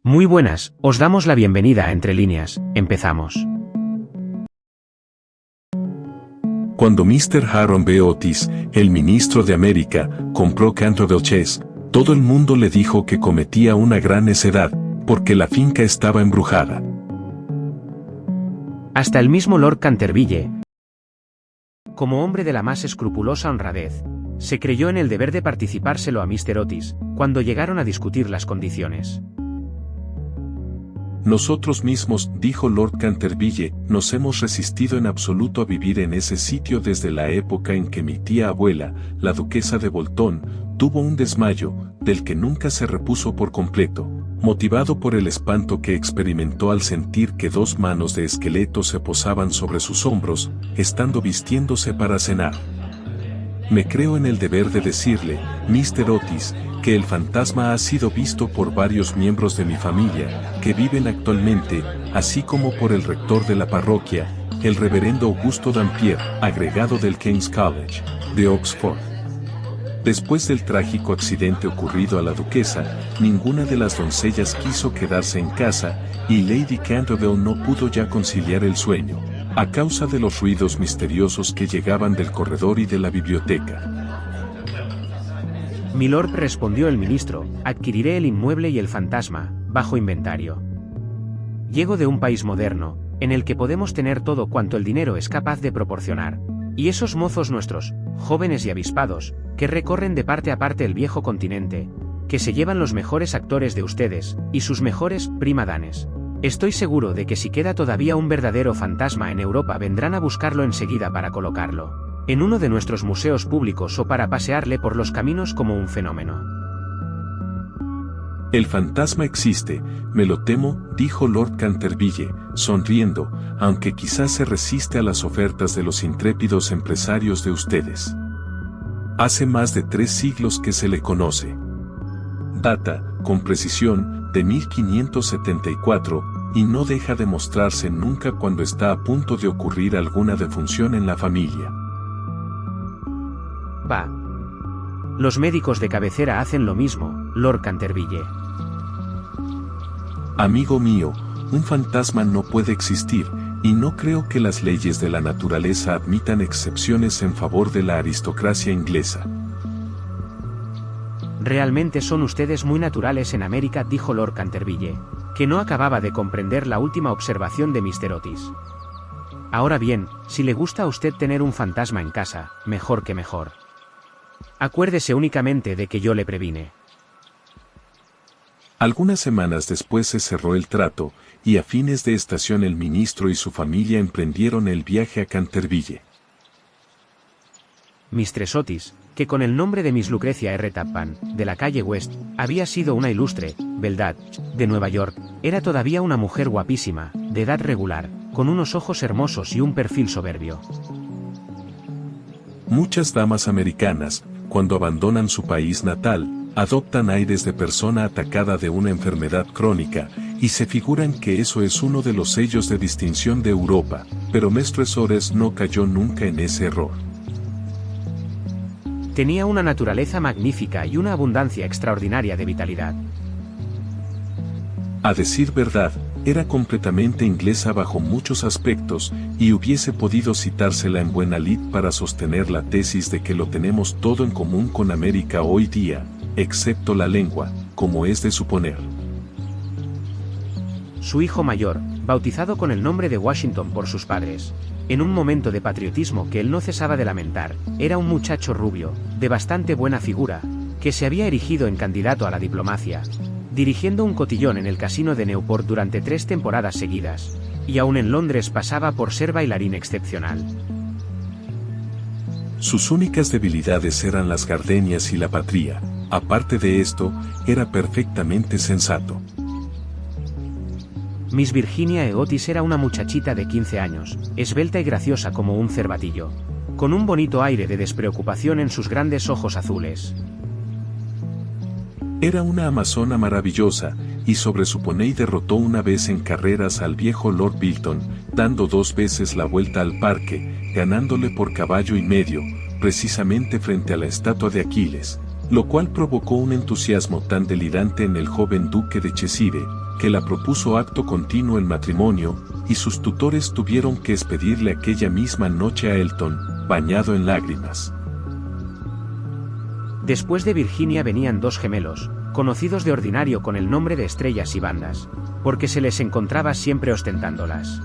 Muy buenas, os damos la bienvenida a Entre Líneas, empezamos. Cuando Mr. Aaron B. Otis, el ministro de América, compró Canterville Chase, todo el mundo le dijo que cometía una gran necedad, porque la finca estaba embrujada. Hasta el mismo Lord Canterville, como hombre de la más escrupulosa honradez, se creyó en el deber de participárselo a Mr. Otis, cuando llegaron a discutir las condiciones. Nosotros mismos, dijo Lord Canterville, nos hemos resistido en absoluto a vivir en ese sitio desde la época en que mi tía abuela, la duquesa de Bolton, tuvo un desmayo, del que nunca se repuso por completo, motivado por el espanto que experimentó al sentir que dos manos de esqueleto se posaban sobre sus hombros, estando vistiéndose para cenar. Me creo en el deber de decirle, Mr. Otis, que el fantasma ha sido visto por varios miembros de mi familia, que viven actualmente, así como por el rector de la parroquia, el reverendo Augusto Dampier, agregado del King's College, de Oxford. Después del trágico accidente ocurrido a la duquesa, ninguna de las doncellas quiso quedarse en casa, y Lady Canterville no pudo ya conciliar el sueño, a causa de los ruidos misteriosos que llegaban del corredor y de la biblioteca. Milord, respondió el ministro, adquiriré el inmueble y el fantasma, bajo inventario. Llego de un país moderno, en el que podemos tener todo cuanto el dinero es capaz de proporcionar. Y esos mozos nuestros, jóvenes y avispados, que recorren de parte a parte el viejo continente, que se llevan los mejores actores de ustedes, y sus mejores prima dames. Estoy seguro de que si queda todavía un verdadero fantasma en Europa vendrán a buscarlo enseguida para colocarlo en uno de nuestros museos públicos o para pasearle por los caminos como un fenómeno. El fantasma existe, me lo temo, dijo Lord Canterville, sonriendo, aunque quizás se resiste a las ofertas de los intrépidos empresarios de ustedes. Hace más de 3 siglos que se le conoce. Data, con precisión, de 1574, y no deja de mostrarse nunca cuando está a punto de ocurrir alguna defunción en la familia. Bah. Los médicos de cabecera hacen lo mismo, Lord Canterville. Amigo mío, un fantasma no puede existir, y no creo que las leyes de la naturaleza admitan excepciones en favor de la aristocracia inglesa. Realmente son ustedes muy naturales en América, dijo Lord Canterville, que no acababa de comprender la última observación de Mr. Otis. Ahora bien, si le gusta a usted tener un fantasma en casa, mejor que mejor. Acuérdese únicamente de que yo le previne. Algunas semanas después se cerró el trato, y a fines de estación el ministro y su familia emprendieron el viaje a Canterville. Mistress Otis, que con el nombre de Miss Lucrecia R. Tappan, de la calle West, había sido una ilustre beldad de Nueva York, era todavía una mujer guapísima, de edad regular, con unos ojos hermosos y un perfil soberbio. Muchas damas americanas, cuando abandonan su país natal, adoptan aires de persona atacada de una enfermedad crónica, y se figuran que eso es uno de los sellos de distinción de Europa, pero Mistress Otis no cayó nunca en ese error. Tenía una naturaleza magnífica y una abundancia extraordinaria de vitalidad. A decir verdad, era completamente inglesa bajo muchos aspectos, y hubiese podido citársela en buena lid para sostener la tesis de que lo tenemos todo en común con América hoy día, excepto la lengua, como es de suponer. Su hijo mayor, bautizado con el nombre de Washington por sus padres, en un momento de patriotismo que él no cesaba de lamentar, era un muchacho rubio, de bastante buena figura, que se había erigido en candidato a la diplomacia, dirigiendo un cotillón en el casino de Newport durante 3 temporadas seguidas, y aún en Londres pasaba por ser bailarín excepcional. Sus únicas debilidades eran las gardenias y la patria, aparte de esto, era perfectamente sensato. Miss Virginia E. Otis era una muchachita de 15 años, esbelta y graciosa como un cervatillo, con un bonito aire de despreocupación en sus grandes ojos azules. Era una amazona maravillosa, y sobre su poney derrotó una vez en carreras al viejo Lord Bilton, dando 2 veces la vuelta al parque, ganándole por caballo y medio, precisamente frente a la estatua de Aquiles, lo cual provocó un entusiasmo tan delirante en el joven duque de Cheshire, que la propuso acto continuo el matrimonio, y sus tutores tuvieron que expedirle aquella misma noche a Elton, bañado en lágrimas. Después de Virginia venían dos gemelos, conocidos de ordinario con el nombre de Estrellas y Bandas, porque se les encontraba siempre ostentándolas.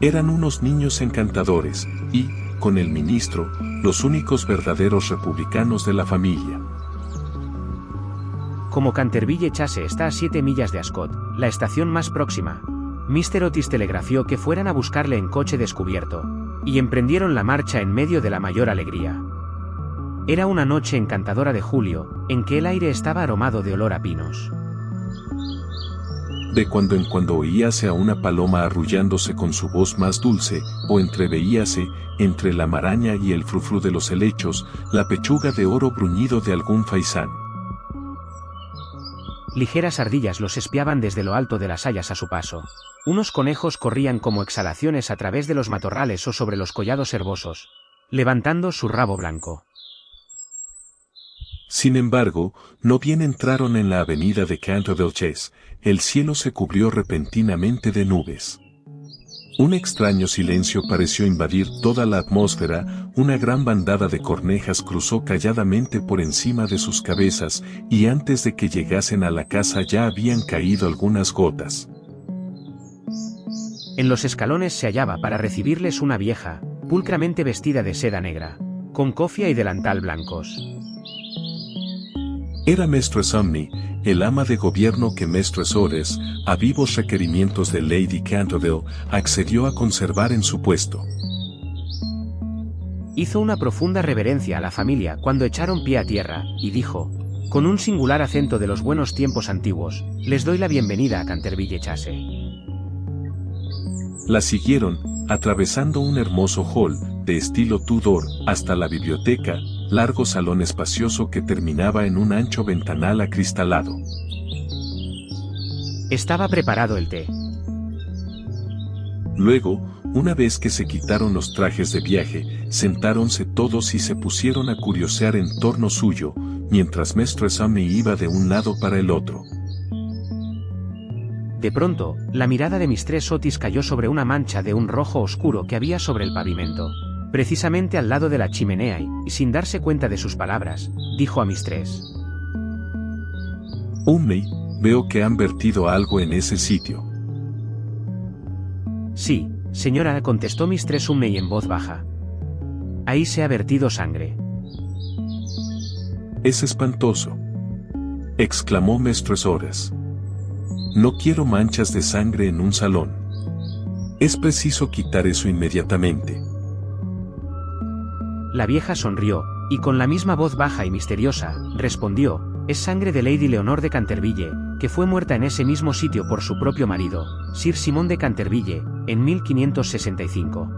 Eran unos niños encantadores, y, con el ministro, los únicos verdaderos republicanos de la familia. Como Canterville Chase está a 7 millas de Ascot, la estación más próxima, Mr. Otis telegrafió que fueran a buscarle en coche descubierto, y emprendieron la marcha en medio de la mayor alegría. Era una noche encantadora de julio, en que el aire estaba aromado de olor a pinos. De cuando en cuando oíase a una paloma arrullándose con su voz más dulce, o entreveíase, entre la maraña y el frufru de los helechos, la pechuga de oro bruñido de algún faisán. Ligeras ardillas los espiaban desde lo alto de las hayas a su paso. Unos conejos corrían como exhalaciones a través de los matorrales o sobre los collados herbosos, levantando su rabo blanco. Sin embargo, no bien entraron en la avenida de Canterville Chase, el cielo se cubrió repentinamente de nubes. Un extraño silencio pareció invadir toda la atmósfera, una gran bandada de cornejas cruzó calladamente por encima de sus cabezas, y antes de que llegasen a la casa ya habían caído algunas gotas. En los escalones se hallaba para recibirles una vieja, pulcramente vestida de seda negra, con cofia y delantal blancos. Era Mistress Umney, el ama de gobierno que Mistress Ores, a vivos requerimientos de Lady Canterville, accedió a conservar en su puesto. Hizo una profunda reverencia a la familia cuando echaron pie a tierra, y dijo, con un singular acento de los buenos tiempos antiguos, les doy la bienvenida a Canterville Chase. La siguieron, atravesando un hermoso hall, de estilo Tudor, hasta la biblioteca, largo salón espacioso que terminaba en un ancho ventanal acristalado. Estaba preparado el té. Luego, una vez que se quitaron los trajes de viaje, sentáronse todos y se pusieron a curiosear en torno suyo, mientras Mistress Umney iba de un lado para el otro. De pronto, la mirada de Mistress Otis cayó sobre una mancha de un rojo oscuro que había sobre el pavimento, precisamente al lado de la chimenea y, sin darse cuenta de sus palabras, dijo a Mistress Umney, veo que han vertido algo en ese sitio. Sí, señora, contestó Mistress Umney en voz baja. Ahí se ha vertido sangre. Es espantoso, exclamó Mistress Ores. No quiero manchas de sangre en un salón. Es preciso quitar eso inmediatamente. La vieja sonrió, y con la misma voz baja y misteriosa, respondió, es sangre de Lady Leonor de Canterville, que fue muerta en ese mismo sitio por su propio marido, Sir Simon de Canterville, en 1565.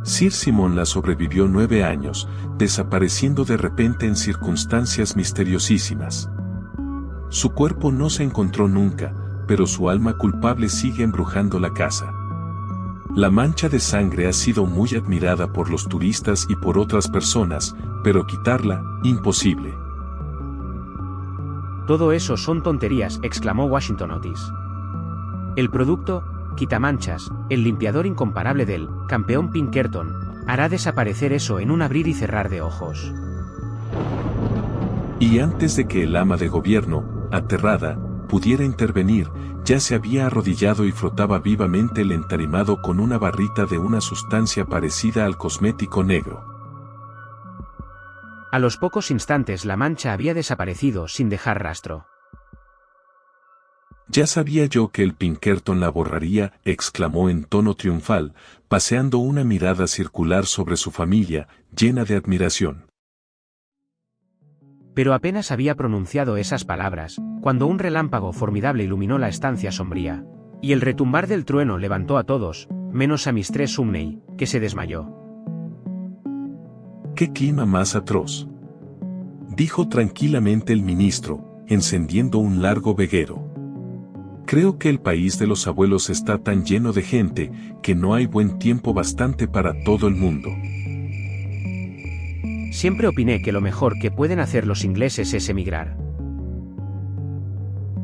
Sir Simon la sobrevivió 9 años, desapareciendo de repente en circunstancias misteriosísimas. Su cuerpo no se encontró nunca, pero su alma culpable sigue embrujando la casa. La mancha de sangre ha sido muy admirada por los turistas y por otras personas, pero quitarla, imposible. Todo eso son tonterías, exclamó Washington Otis. El producto, quitamanchas, el limpiador incomparable del campeón Pinkerton, hará desaparecer eso en un abrir y cerrar de ojos. Y antes de que el ama de gobierno, aterrada, pudiera intervenir, ya se había arrodillado y frotaba vivamente el entarimado con una barrita de una sustancia parecida al cosmético negro. A los pocos instantes la mancha había desaparecido sin dejar rastro. Ya sabía yo que el Pinkerton la borraría, exclamó en tono triunfal, paseando una mirada circular sobre su familia, llena de admiración. Pero apenas había pronunciado esas palabras, cuando un relámpago formidable iluminó la estancia sombría, y el retumbar del trueno levantó a todos, menos a Mistress Umney, que se desmayó. ¡Qué clima más atroz!, dijo tranquilamente el ministro, encendiendo un largo veguero. Creo que el país de los abuelos está tan lleno de gente, que no hay buen tiempo bastante para todo el mundo. Siempre opiné que lo mejor que pueden hacer los ingleses es emigrar.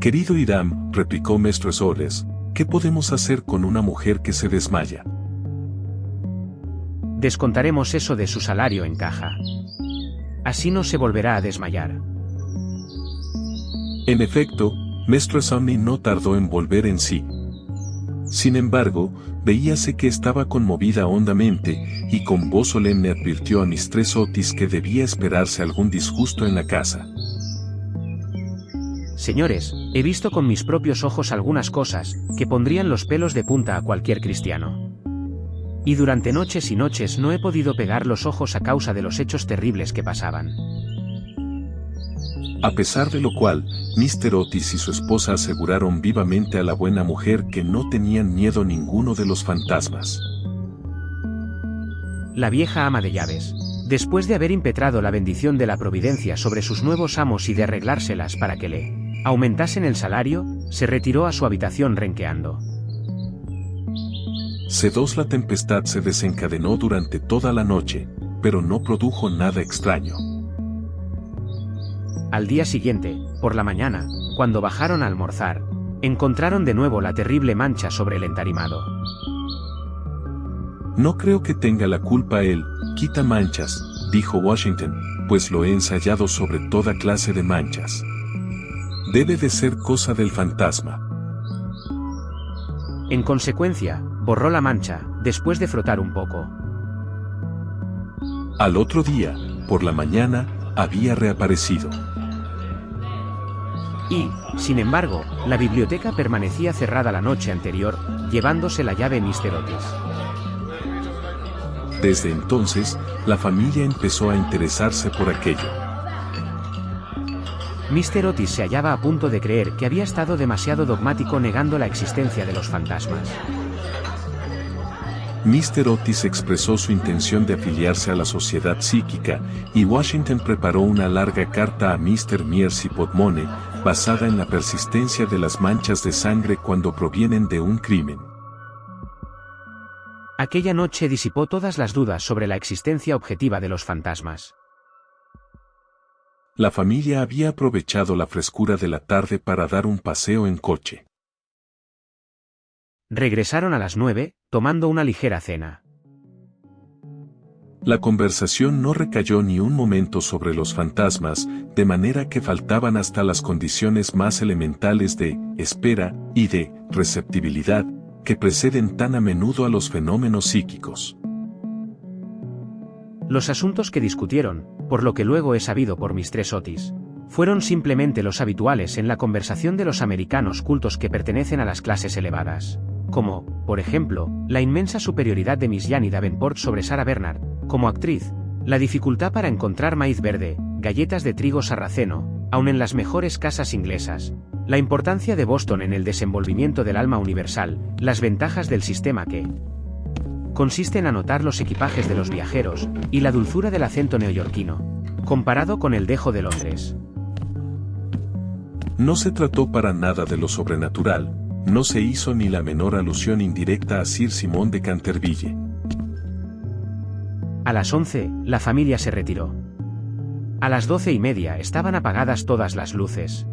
Querido Hiram, replicó Maestre Soles, ¿qué podemos hacer con una mujer que se desmaya? Descontaremos eso de su salario en caja. Así no se volverá a desmayar. En efecto, Maestre Sumney no tardó en volver en sí. Sin embargo, veíase que estaba conmovida hondamente, y con voz solemne advirtió a Mistress Otis que debía esperarse algún disgusto en la casa. Señores, he visto con mis propios ojos algunas cosas que pondrían los pelos de punta a cualquier cristiano. Y durante noches y noches no he podido pegar los ojos a causa de los hechos terribles que pasaban. A pesar de lo cual, Mr. Otis y su esposa aseguraron vivamente a la buena mujer que no tenían miedo ninguno de los fantasmas. La vieja ama de llaves, después de haber impetrado la bendición de la providencia sobre sus nuevos amos y de arreglárselas para que le aumentasen el salario, se retiró a su habitación renqueando. C2 La tempestad se desencadenó durante toda la noche, pero no produjo nada extraño. Al día siguiente, por la mañana, cuando bajaron a almorzar, encontraron de nuevo la terrible mancha sobre el entarimado. No creo que tenga la culpa él, quita manchas, dijo Washington, pues lo he ensayado sobre toda clase de manchas. Debe de ser cosa del fantasma. En consecuencia, borró la mancha, después de frotar un poco. Al otro día, por la mañana, había reaparecido. Y, sin embargo, la biblioteca permanecía cerrada la noche anterior, llevándose la llave Mr. Otis. Desde entonces, la familia empezó a interesarse por aquello. Mr. Otis se hallaba a punto de creer que había estado demasiado dogmático negando la existencia de los fantasmas. Mr. Otis expresó su intención de afiliarse a la Sociedad Psíquica, y Washington preparó una larga carta a Mr. Mears y Podmone, basada en la persistencia de las manchas de sangre cuando provienen de un crimen. Aquella noche disipó todas las dudas sobre la existencia objetiva de los fantasmas. La familia había aprovechado la frescura de la tarde para dar un paseo en coche. Regresaron a las 9, tomando una ligera cena. La conversación no recayó ni un momento sobre los fantasmas, de manera que faltaban hasta las condiciones más elementales de espera y de receptibilidad, que preceden tan a menudo a los fenómenos psíquicos. Los asuntos que discutieron, por lo que luego he sabido por Mistress Otis, fueron simplemente los habituales en la conversación de los americanos cultos que pertenecen a las clases elevadas, como, por ejemplo, la inmensa superioridad de Miss Janie Davenport sobre Sarah Bernhardt, como actriz, la dificultad para encontrar maíz verde, galletas de trigo sarraceno, aun en las mejores casas inglesas, la importancia de Boston en el desenvolvimiento del alma universal, las ventajas del sistema que consiste en anotar los equipajes de los viajeros, y la dulzura del acento neoyorquino, comparado con el dejo de Londres. No se trató para nada de lo sobrenatural, no se hizo ni la menor alusión indirecta a Sir Simón de Canterville. A las 11, la familia se retiró. A las 12:30 estaban apagadas todas las luces.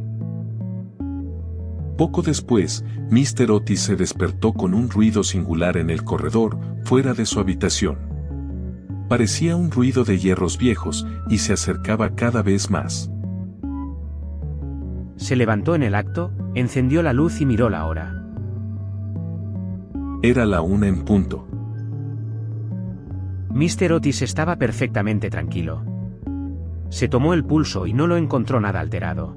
Poco después, Mr. Otis se despertó con un ruido singular en el corredor, fuera de su habitación. Parecía un ruido de hierros viejos, y se acercaba cada vez más. Se levantó en el acto, encendió la luz y miró la hora. Era la 1 en punto. Mr. Otis estaba perfectamente tranquilo. Se tomó el pulso y no lo encontró nada alterado.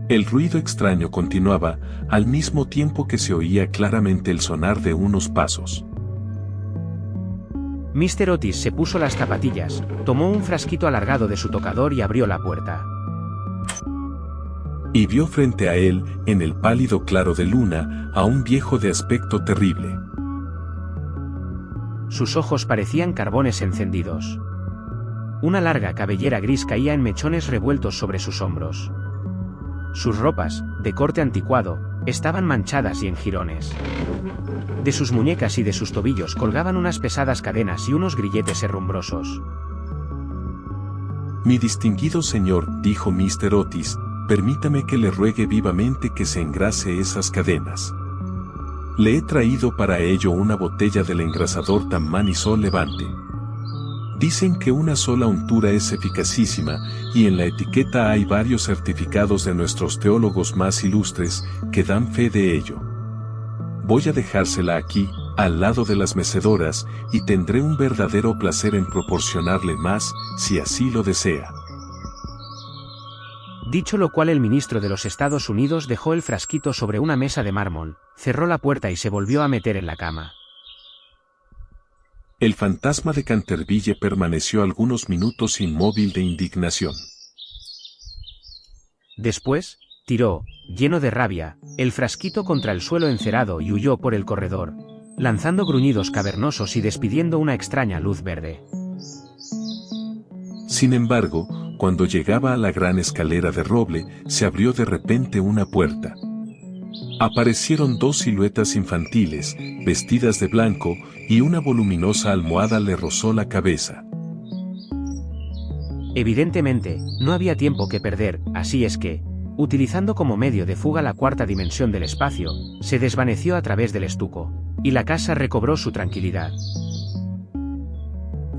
El ruido extraño continuaba, al mismo tiempo que se oía claramente el sonar de unos pasos. Mr. Otis se puso las zapatillas, tomó un frasquito alargado de su tocador y abrió la puerta. Y vio frente a él, en el pálido claro de luna, a un viejo de aspecto terrible. Sus ojos parecían carbones encendidos. Una larga cabellera gris caía en mechones revueltos sobre sus hombros. Sus ropas, de corte anticuado, estaban manchadas y en jirones. De sus muñecas y de sus tobillos colgaban unas pesadas cadenas y unos grilletes herrumbrosos. Mi distinguido señor, dijo Mr. Otis, permítame que le ruegue vivamente que se engrase esas cadenas. Le he traído para ello una botella del engrasador Tamman Sol Levante. Dicen que una sola untura es eficacísima, y en la etiqueta hay varios certificados de nuestros teólogos más ilustres que dan fe de ello. Voy a dejársela aquí, al lado de las mecedoras, y tendré un verdadero placer en proporcionarle más, si así lo desea. Dicho lo cual, el ministro de los Estados Unidos dejó el frasquito sobre una mesa de mármol, cerró la puerta y se volvió a meter en la cama. El fantasma de Canterville permaneció algunos minutos inmóvil de indignación. Después, tiró, lleno de rabia, el frasquito contra el suelo encerado y huyó por el corredor, lanzando gruñidos cavernosos y despidiendo una extraña luz verde. Sin embargo, cuando llegaba a la gran escalera de roble, se abrió de repente una puerta. Aparecieron dos siluetas infantiles, vestidas de blanco, y una voluminosa almohada le rozó la cabeza. Evidentemente, no había tiempo que perder, así es que, utilizando como medio de fuga la cuarta dimensión del espacio, se desvaneció a través del estuco, y la casa recobró su tranquilidad.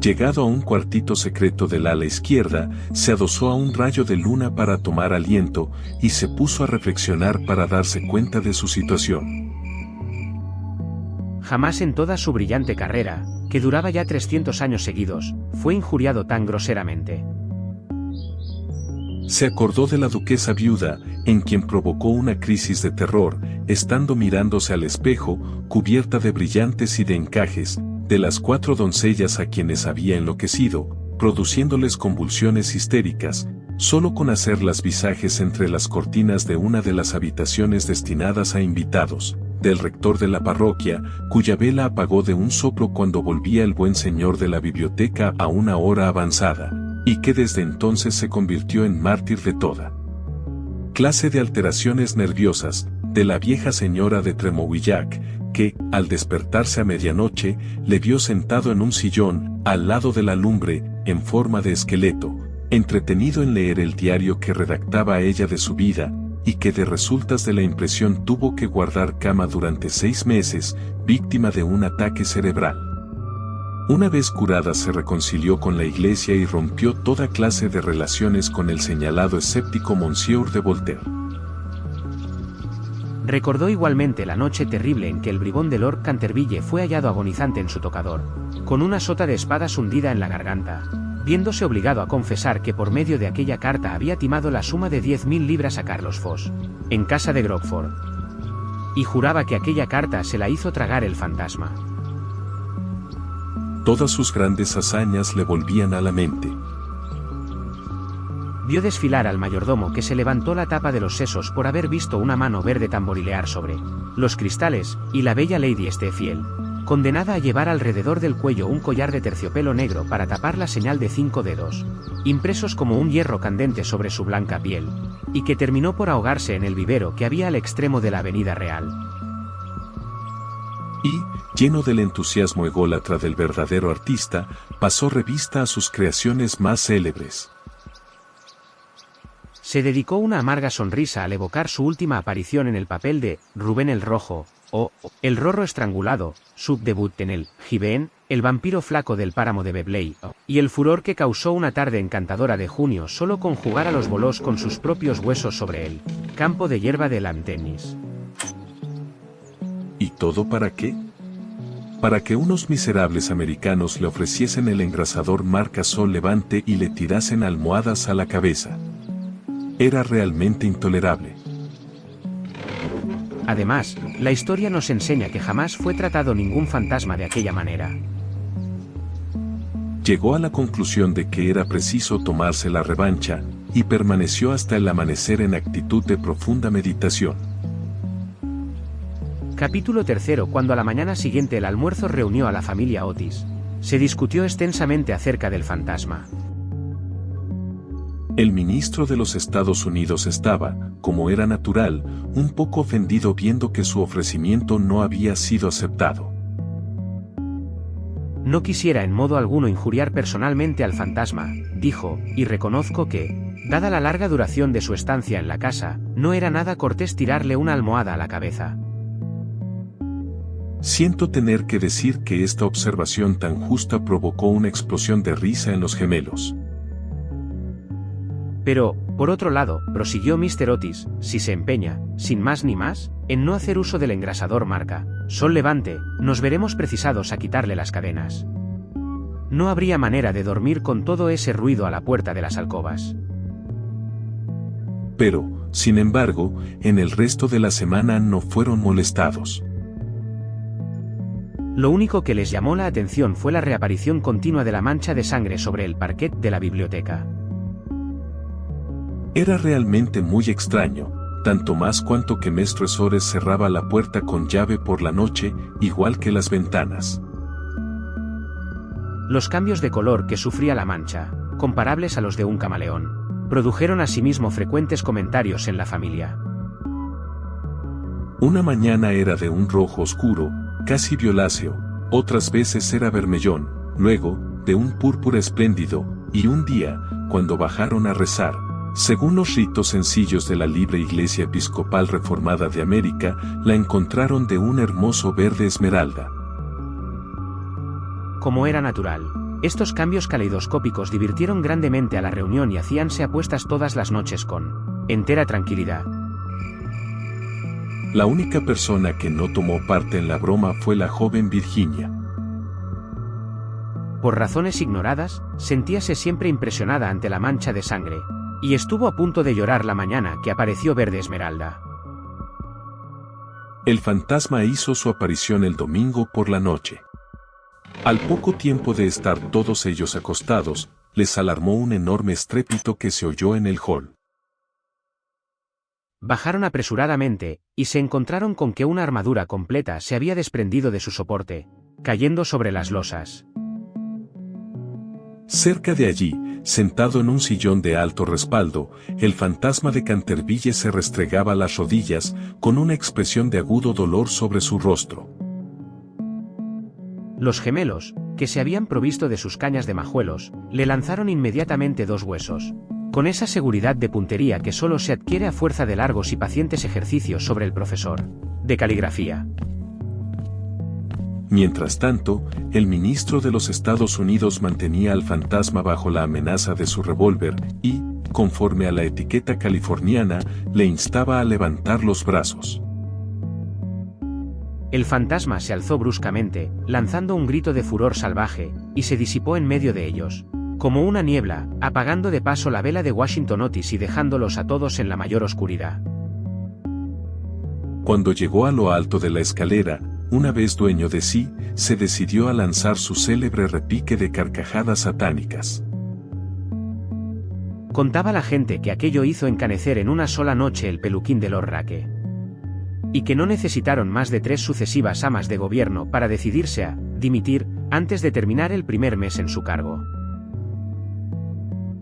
Llegado a un cuartito secreto del ala izquierda, se adosó a un rayo de luna para tomar aliento, y se puso a reflexionar para darse cuenta de su situación. Jamás en toda su brillante carrera, que duraba ya 300 años seguidos, fue injuriado tan groseramente. Se acordó de la duquesa viuda, en quien provocó una crisis de terror, estando mirándose al espejo, cubierta de brillantes y de encajes, de las 4 doncellas a quienes había enloquecido, produciéndoles convulsiones histéricas, solo con hacer las visajes entre las cortinas de una de las habitaciones destinadas a invitados, del rector de la parroquia, cuya vela apagó de un soplo cuando volvía el buen señor de la biblioteca a una hora avanzada, y que desde entonces se convirtió en mártir de toda clase de alteraciones nerviosas, de la vieja señora de Tremouillac, que, al despertarse a medianoche, le vio sentado en un sillón, al lado de la lumbre, en forma de esqueleto, entretenido en leer el diario que redactaba ella de su vida, y que de resultas de la impresión tuvo que guardar cama durante 6 meses, víctima de un ataque cerebral. Una vez curada se reconcilió con la Iglesia y rompió toda clase de relaciones con el señalado escéptico Monsieur de Voltaire. Recordó igualmente la noche terrible en que el bribón de Lord Canterville fue hallado agonizante en su tocador, con una sota de espadas hundida en la garganta, viéndose obligado a confesar que por medio de aquella carta había timado la suma de 10.000 libras a Carlos Foss, en casa de Grogford. Y juraba que aquella carta se la hizo tragar el fantasma. Todas sus grandes hazañas le volvían a la mente. Vio desfilar al mayordomo que se levantó la tapa de los sesos por haber visto una mano verde tamborilear sobre los cristales, y la bella Lady Stephiel, condenada a llevar alrededor del cuello un collar de terciopelo negro para tapar la señal de 5 dedos, impresos como un hierro candente sobre su blanca piel, y que terminó por ahogarse en el vivero que había al extremo de la Avenida Real. Y, lleno del entusiasmo ególatra del verdadero artista, pasó revista a sus creaciones más célebres. Se dedicó una amarga sonrisa al evocar su última aparición en el papel de Rubén el Rojo, o El Rorro Estrangulado, subdebut en el Gibeon, el vampiro flaco del páramo de Bebley, y el furor que causó una tarde encantadora de junio solo con jugar a los bolos con sus propios huesos sobre el campo de hierba de Lantenis. ¿Y todo para qué? Para que unos miserables americanos le ofreciesen el engrasador marca Sol Levante y le tirasen almohadas a la cabeza. Era realmente intolerable. Además, la historia nos enseña que jamás fue tratado ningún fantasma de aquella manera. Llegó a la conclusión de que era preciso tomarse la revancha, y permaneció hasta el amanecer en actitud de profunda meditación. Capítulo 3. Cuando a la mañana siguiente el almuerzo reunió a la familia Otis, se discutió extensamente acerca del fantasma. El ministro de los Estados Unidos estaba, como era natural, un poco ofendido viendo que su ofrecimiento no había sido aceptado. No quisiera en modo alguno injuriar personalmente al fantasma, dijo, y reconozco que, Dada la larga duración de su estancia en la casa, no era nada cortés tirarle una almohada a la cabeza. Siento tener que decir que esta observación tan justa provocó una explosión de risa en los gemelos. Pero, por otro lado, prosiguió Mr. Otis, si se empeña, sin más ni más, en no hacer uso del engrasador marca Sol Levante, nos veremos precisados a quitarle las cadenas. No habría manera de dormir con todo ese ruido a la puerta de las alcobas. Pero, sin embargo, en el resto de la semana no fueron molestados. Lo único que les llamó la atención fue la reaparición continua de la mancha de sangre sobre el parquet de la biblioteca. Era realmente muy extraño, tanto más cuanto que Mestre Sores cerraba la puerta con llave por la noche, igual que las ventanas. Los cambios de color que sufría la mancha, comparables a los de un camaleón, produjeron asimismo frecuentes comentarios en la familia. Una mañana era de un rojo oscuro, casi violáceo, otras veces era vermellón, luego, de un púrpura espléndido, y un día, cuando bajaron a rezar, según los ritos sencillos de la libre Iglesia Episcopal Reformada de América, la encontraron de un hermoso verde esmeralda. Como era natural, estos cambios caleidoscópicos divirtieron grandemente a la reunión y hacíanse apuestas todas las noches con entera tranquilidad. La única persona que no tomó parte en la broma fue la joven Virginia. Por razones ignoradas, sentíase siempre impresionada ante la mancha de sangre, y estuvo a punto de llorar la mañana que apareció verde esmeralda. El fantasma hizo su aparición el domingo por la noche. Al poco tiempo de estar todos ellos acostados, les alarmó un enorme estrépito que se oyó en el hall. Bajaron apresuradamente, y se encontraron con que una armadura completa se había desprendido de su soporte, cayendo sobre las losas. Cerca de allí, sentado en un sillón de alto respaldo, el fantasma de Canterville se restregaba las rodillas, con una expresión de agudo dolor sobre su rostro. Los gemelos, que se habían provisto de sus cañas de majuelos, le lanzaron inmediatamente 2 huesos, con esa seguridad de puntería que solo se adquiere a fuerza de largos y pacientes ejercicios sobre el profesor de caligrafía. Mientras tanto, el ministro de los Estados Unidos mantenía al fantasma bajo la amenaza de su revólver y, conforme a la etiqueta californiana, le instaba a levantar los brazos. El fantasma se alzó bruscamente, lanzando un grito de furor salvaje, y se disipó en medio de ellos, como una niebla, apagando de paso la vela de Washington Otis y dejándolos a todos en la mayor oscuridad. Cuando llegó a lo alto de la escalera, una vez dueño de sí, se decidió a lanzar su célebre repique de carcajadas satánicas. Contaba la gente que aquello hizo encanecer en una sola noche el peluquín de Lord Rake, y que no necesitaron más de 3 sucesivas amas de gobierno para decidirse a dimitir antes de terminar el primer mes en su cargo.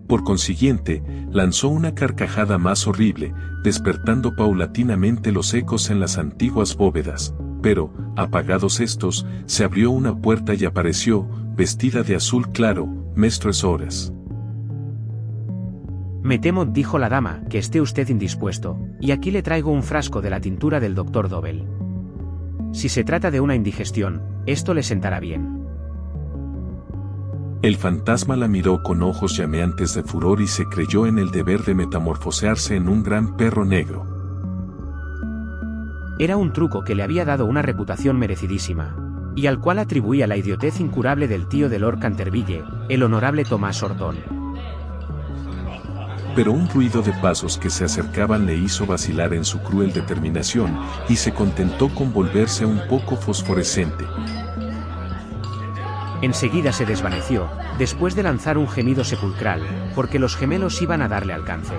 Por consiguiente, lanzó una carcajada más horrible, despertando paulatinamente los ecos en las antiguas bóvedas, pero, apagados estos, se abrió una puerta y apareció, vestida de azul claro, Mestre Sores. Me temo, dijo la dama, que esté usted indispuesto, y aquí le traigo un frasco de la tintura del Dr. Dobell. Si se trata de una indigestión, esto le sentará bien. El fantasma la miró con ojos llameantes de furor y se creyó en el deber de metamorfosearse en un gran perro negro. Era un truco que le había dado una reputación merecidísima, y al cual atribuía la idiotez incurable del tío de Lord Canterville, el honorable Tomás Horton. Pero un ruido de pasos que se acercaban le hizo vacilar en su cruel determinación, y se contentó con volverse un poco fosforescente. Enseguida se desvaneció, después de lanzar un gemido sepulcral, porque los gemelos iban a darle alcance.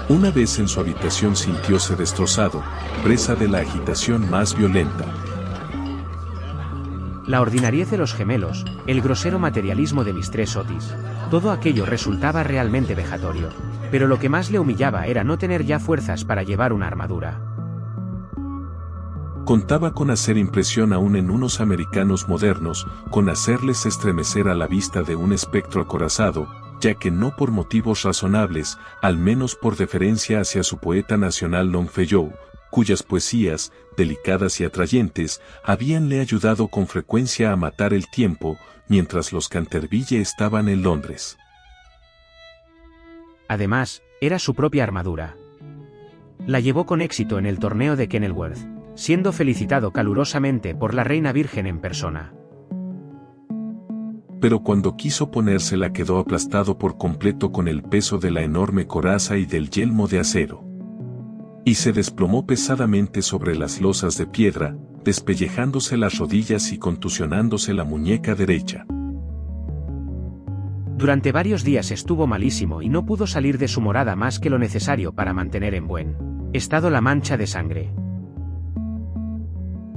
Una vez en su habitación sintióse destrozado, presa de la agitación más violenta. La ordinariez de los gemelos, el grosero materialismo de Mistress Otis, todo aquello resultaba realmente vejatorio, pero lo que más le humillaba era no tener ya fuerzas para llevar una armadura. Contaba con hacer impresión aún en unos americanos modernos, con hacerles estremecer a la vista de un espectro acorazado, ya que no por motivos razonables, al menos por deferencia hacia su poeta nacional Longfellow, cuyas poesías, delicadas y atrayentes, habíanle ayudado con frecuencia a matar el tiempo, mientras los Canterville estaban en Londres. Además, era su propia armadura. La llevó con éxito en el torneo de Kenilworth, siendo felicitado calurosamente por la reina virgen en persona. Pero cuando quiso ponérsela quedó aplastado por completo con el peso de la enorme coraza y del yelmo de acero. Y se desplomó pesadamente sobre las losas de piedra, despellejándose las rodillas y contusionándose la muñeca derecha. Durante varios días estuvo malísimo y no pudo salir de su morada más que lo necesario para mantener en buen estado la mancha de sangre.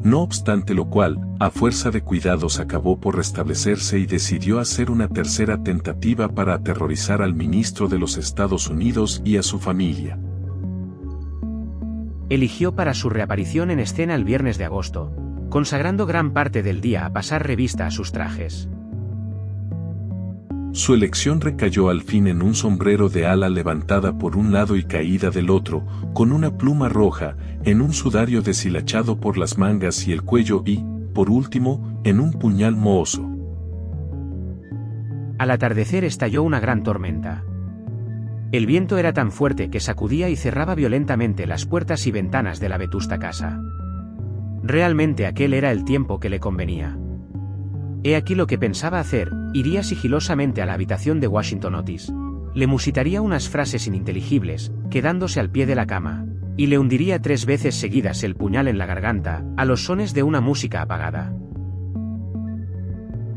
No obstante lo cual, a fuerza de cuidados acabó por restablecerse y decidió hacer una tercera tentativa para aterrorizar al ministro de los Estados Unidos y a su familia. Eligió para su reaparición en escena el viernes de agosto, consagrando gran parte del día a pasar revista a sus trajes. Su elección recayó al fin en un sombrero de ala levantada por un lado y caída del otro, con una pluma roja, en un sudario deshilachado por las mangas y el cuello y, por último, en un puñal mohoso. Al atardecer estalló una gran tormenta. El viento era tan fuerte que sacudía y cerraba violentamente las puertas y ventanas de la vetusta casa. Realmente aquel era el tiempo que le convenía. He aquí lo que pensaba hacer: iría sigilosamente a la habitación de Washington Otis. Le musitaría unas frases ininteligibles, quedándose al pie de la cama, y le hundiría 3 veces seguidas el puñal en la garganta, a los sones de una música apagada.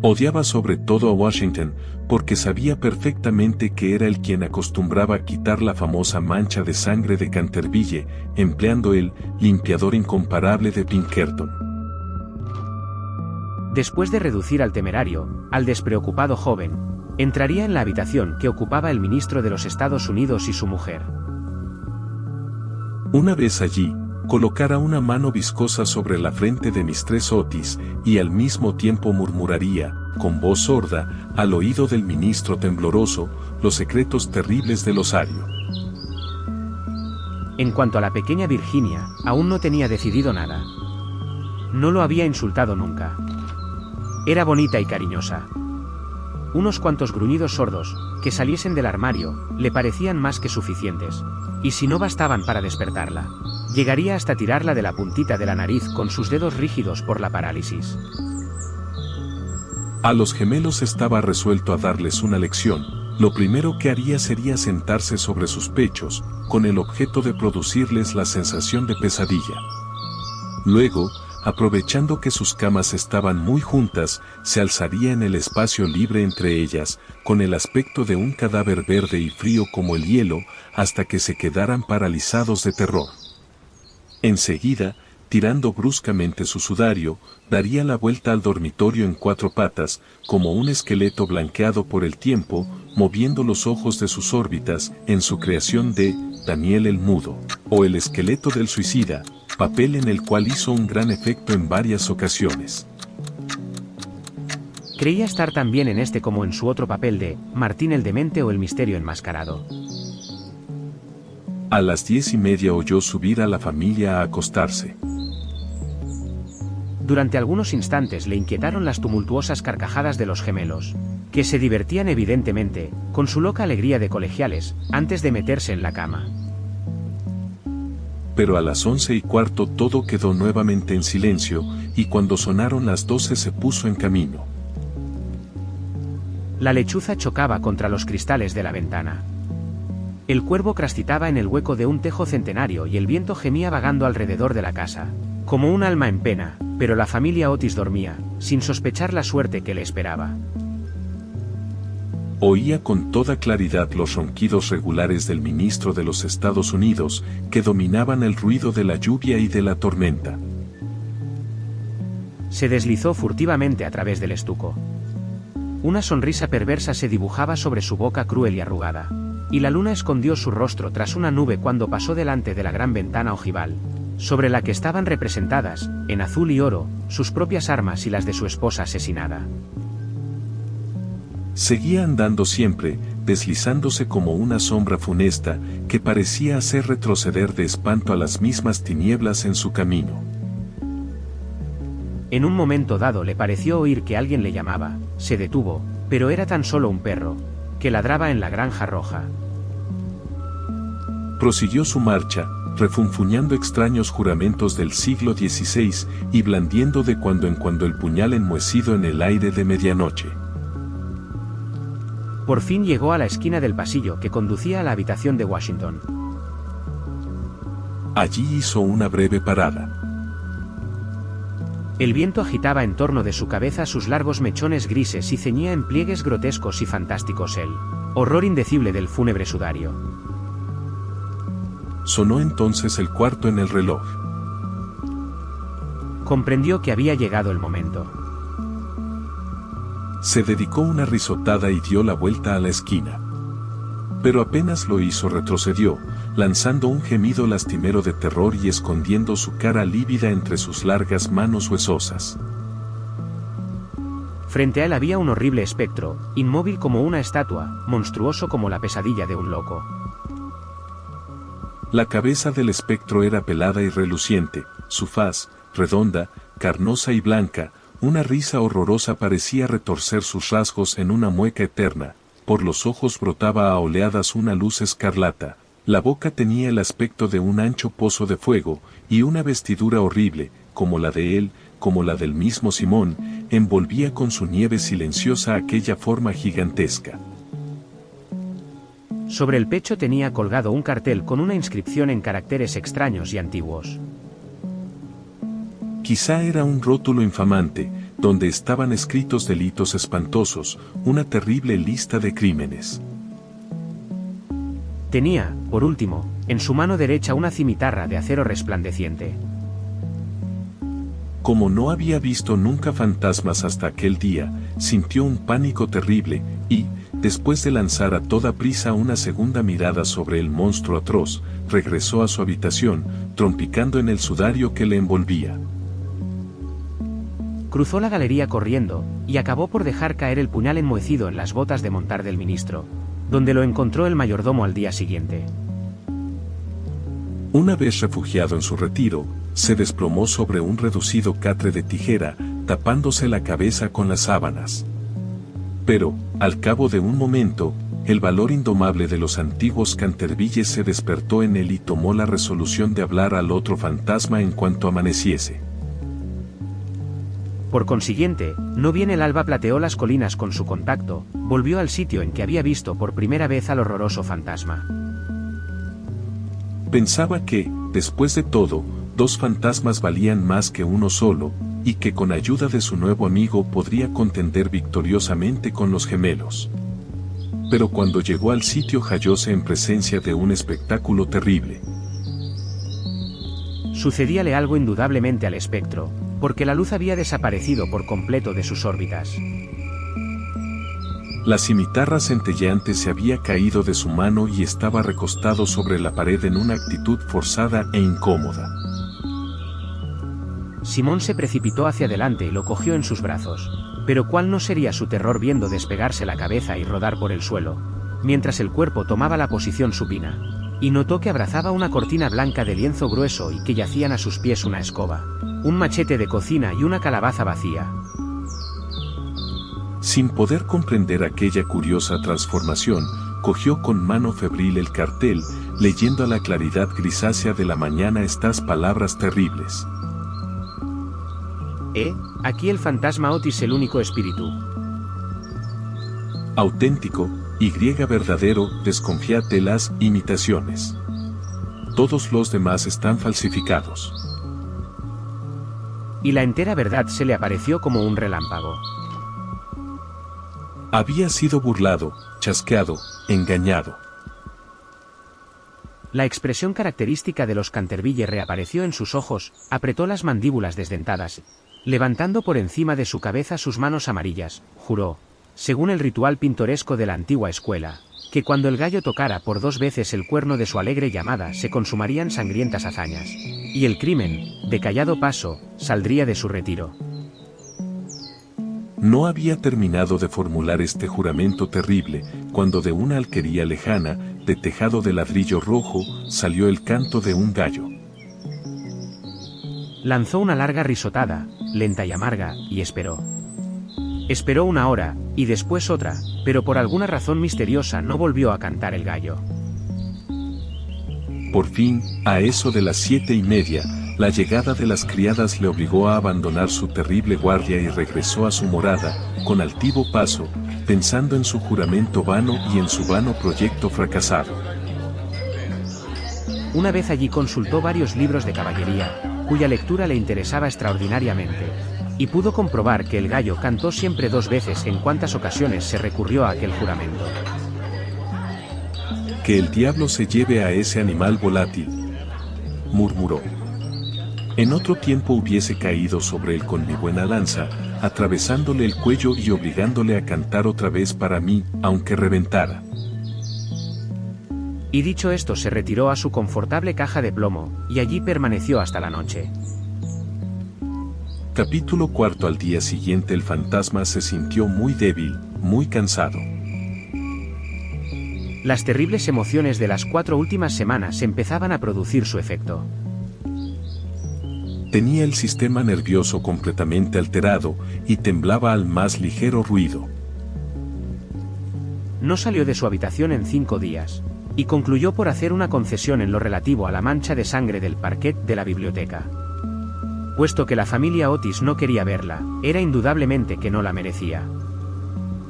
Odiaba sobre todo a Washington, porque sabía perfectamente que era él quien acostumbraba a quitar la famosa mancha de sangre de Canterville, empleando el limpiador incomparable de Pinkerton. Después de reducir al temerario, al despreocupado joven, entraría en la habitación que ocupaba el ministro de los Estados Unidos y su mujer. Una vez allí, colocara una mano viscosa sobre la frente de Mistress Otis, y al mismo tiempo murmuraría, con voz sorda, al oído del ministro tembloroso, los secretos terribles del osario. En cuanto a la pequeña Virginia, aún no tenía decidido nada. No lo había insultado nunca. Era bonita y cariñosa. Unos cuantos gruñidos sordos, que saliesen del armario, le parecían más que suficientes, y si no bastaban para despertarla, llegaría hasta tirarla de la puntita de la nariz con sus dedos rígidos por la parálisis. A los gemelos estaba resuelto a darles una lección. Lo primero que haría sería sentarse sobre sus pechos, con el objeto de producirles la sensación de pesadilla. Luego, aprovechando que sus camas estaban muy juntas, se alzaría en el espacio libre entre ellas, con el aspecto de un cadáver verde y frío como el hielo, hasta que se quedaran paralizados de terror. Enseguida, tirando bruscamente su sudario, daría la vuelta al dormitorio en 4 patas, como un esqueleto blanqueado por el tiempo, moviendo los ojos de sus órbitas, en su creación de Daniel el Mudo, o el esqueleto del suicida, papel en el cual hizo un gran efecto en varias ocasiones. Creía estar tan bien en este como en su otro papel de Martín el Demente o el Misterio Enmascarado. A las 10:30 oyó subir a la familia a acostarse. Durante algunos instantes le inquietaron las tumultuosas carcajadas de los gemelos, que se divertían evidentemente, con su loca alegría de colegiales, antes de meterse en la cama. Pero a las 11:15 todo quedó nuevamente en silencio, y cuando sonaron las 12 se puso en camino. La lechuza chocaba contra los cristales de la ventana. El cuervo crastitaba en el hueco de un tejo centenario y el viento gemía vagando alrededor de la casa, como un alma en pena, pero la familia Otis dormía, sin sospechar la suerte que le esperaba. Oía con toda claridad los ronquidos regulares del ministro de los Estados Unidos, que dominaban el ruido de la lluvia y de la tormenta. Se deslizó furtivamente a través del estuco. Una sonrisa perversa se dibujaba sobre su boca cruel y arrugada, y la luna escondió su rostro tras una nube cuando pasó delante de la gran ventana ojival, sobre la que estaban representadas, en azul y oro, sus propias armas y las de su esposa asesinada. Seguía andando siempre, deslizándose como una sombra funesta, que parecía hacer retroceder de espanto a las mismas tinieblas en su camino. En un momento dado le pareció oír que alguien le llamaba, se detuvo, pero era tan solo un perro, que ladraba en la granja roja. Prosiguió su marcha, refunfuñando extraños juramentos del siglo XVI y blandiendo de cuando en cuando el puñal enmohecido en el aire de medianoche. Por fin llegó a la esquina del pasillo que conducía a la habitación de Washington. Allí hizo una breve parada. El viento agitaba en torno de su cabeza sus largos mechones grises y ceñía en pliegues grotescos y fantásticos el horror indecible del fúnebre sudario. Sonó entonces el cuarto en el reloj. Comprendió que había llegado el momento. Se dedicó una risotada y dio la vuelta a la esquina. Pero apenas lo hizo retrocedió, lanzando un gemido lastimero de terror y escondiendo su cara lívida entre sus largas manos huesosas. Frente a él había un horrible espectro, inmóvil como una estatua, monstruoso como la pesadilla de un loco. La cabeza del espectro era pelada y reluciente, su faz, redonda, carnosa y blanca, una risa horrorosa parecía retorcer sus rasgos en una mueca eterna, por los ojos brotaba a oleadas una luz escarlata, la boca tenía el aspecto de un ancho pozo de fuego, y una vestidura horrible, como la de él, como la del mismo Simón, envolvía con su nieve silenciosa aquella forma gigantesca. Sobre el pecho tenía colgado un cartel con una inscripción en caracteres extraños y antiguos. Quizá era un rótulo infamante, donde estaban escritos delitos espantosos, una terrible lista de crímenes. Tenía, por último, en su mano derecha una cimitarra de acero resplandeciente. Como no había visto nunca fantasmas hasta aquel día, sintió un pánico terrible, y, después de lanzar a toda prisa una segunda mirada sobre el monstruo atroz, regresó a su habitación, trompicando en el sudario que le envolvía. Cruzó la galería corriendo, y acabó por dejar caer el puñal enmohecido en las botas de montar del ministro, donde lo encontró el mayordomo al día siguiente. Una vez refugiado en su retiro, se desplomó sobre un reducido catre de tijera, tapándose la cabeza con las sábanas. Pero, al cabo de un momento, el valor indomable de los antiguos Cantervilles se despertó en él y tomó la resolución de hablar al otro fantasma en cuanto amaneciese. Por consiguiente, no bien el alba plateó las colinas con su contacto, volvió al sitio en que había visto por primera vez al horroroso fantasma. Pensaba que, después de todo, dos fantasmas valían más que uno solo, y que con ayuda de su nuevo amigo podría contender victoriosamente con los gemelos. Pero cuando llegó al sitio hallóse en presencia de un espectáculo terrible. Sucedíale algo indudablemente al espectro, porque la luz había desaparecido por completo de sus órbitas. La cimitarra centelleante se había caído de su mano y estaba recostado sobre la pared en una actitud forzada e incómoda. Simón se precipitó hacia adelante y lo cogió en sus brazos, pero cuál no sería su terror viendo despegarse la cabeza y rodar por el suelo, mientras el cuerpo tomaba la posición supina, y notó que abrazaba una cortina blanca de lienzo grueso y que yacían a sus pies una escoba, un machete de cocina y una calabaza vacía. Sin poder comprender aquella curiosa transformación, cogió con mano febril el cartel, leyendo a la claridad grisácea de la mañana estas palabras terribles. Aquí el fantasma Otis, el único espíritu. Auténtico, y verdadero, desconfiad de las imitaciones. Todos los demás están falsificados. Y la entera verdad se le apareció como un relámpago. Había sido burlado, chasqueado, engañado. La expresión característica de los Canterville reapareció en sus ojos, apretó las mandíbulas desdentadas, levantando por encima de su cabeza sus manos amarillas, juró, según el ritual pintoresco de la antigua escuela, que cuando el gallo tocara por 2 veces el cuerno de su alegre llamada se consumarían sangrientas hazañas, y el crimen, de callado paso, saldría de su retiro. No había terminado de formular este juramento terrible, cuando de una alquería lejana, de tejado de ladrillo rojo, salió el canto de un gallo. Lanzó una larga risotada, lenta y amarga, y esperó. Esperó 1 hora, y después otra, pero por alguna razón misteriosa no volvió a cantar el gallo. Por fin, a eso de las 7:30, la llegada de las criadas le obligó a abandonar su terrible guardia y regresó a su morada, con altivo paso, pensando en su juramento vano y en su vano proyecto fracasado. Una vez allí consultó varios libros de caballería, cuya lectura le interesaba extraordinariamente, y pudo comprobar que el gallo cantó siempre 2 veces en cuantas ocasiones se recurrió a aquel juramento. Que el diablo se lleve a ese animal volátil, murmuró. En otro tiempo hubiese caído sobre él con mi buena lanza, atravesándole el cuello y obligándole a cantar otra vez para mí, aunque reventara. Y dicho esto se retiró a su confortable caja de plomo, y allí permaneció hasta la noche. Capítulo 4. Al día siguiente el fantasma se sintió muy débil, muy cansado. Las terribles emociones de las 4 últimas semanas empezaban a producir su efecto. Tenía el sistema nervioso completamente alterado, y temblaba al más ligero ruido. No salió de su habitación en 5 días, y concluyó por hacer una concesión en lo relativo a la mancha de sangre del parquet de la biblioteca. Puesto que la familia Otis no quería verla, era indudablemente que no la merecía.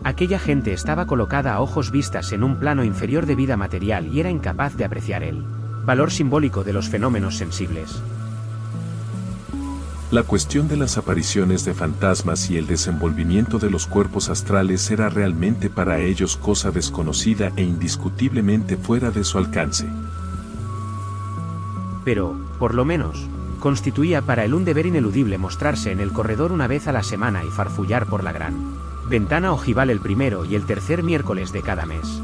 Aquella gente estaba colocada a ojos vistas en un plano inferior de vida material y era incapaz de apreciar el valor simbólico de los fenómenos sensibles. La cuestión de las apariciones de fantasmas y el desenvolvimiento de los cuerpos astrales era realmente para ellos cosa desconocida e indiscutiblemente fuera de su alcance. Pero, por lo menos, constituía para él un deber ineludible mostrarse en el corredor 1 vez a la semana y farfullar por la gran ventana ojival el primero y el tercer miércoles de cada mes.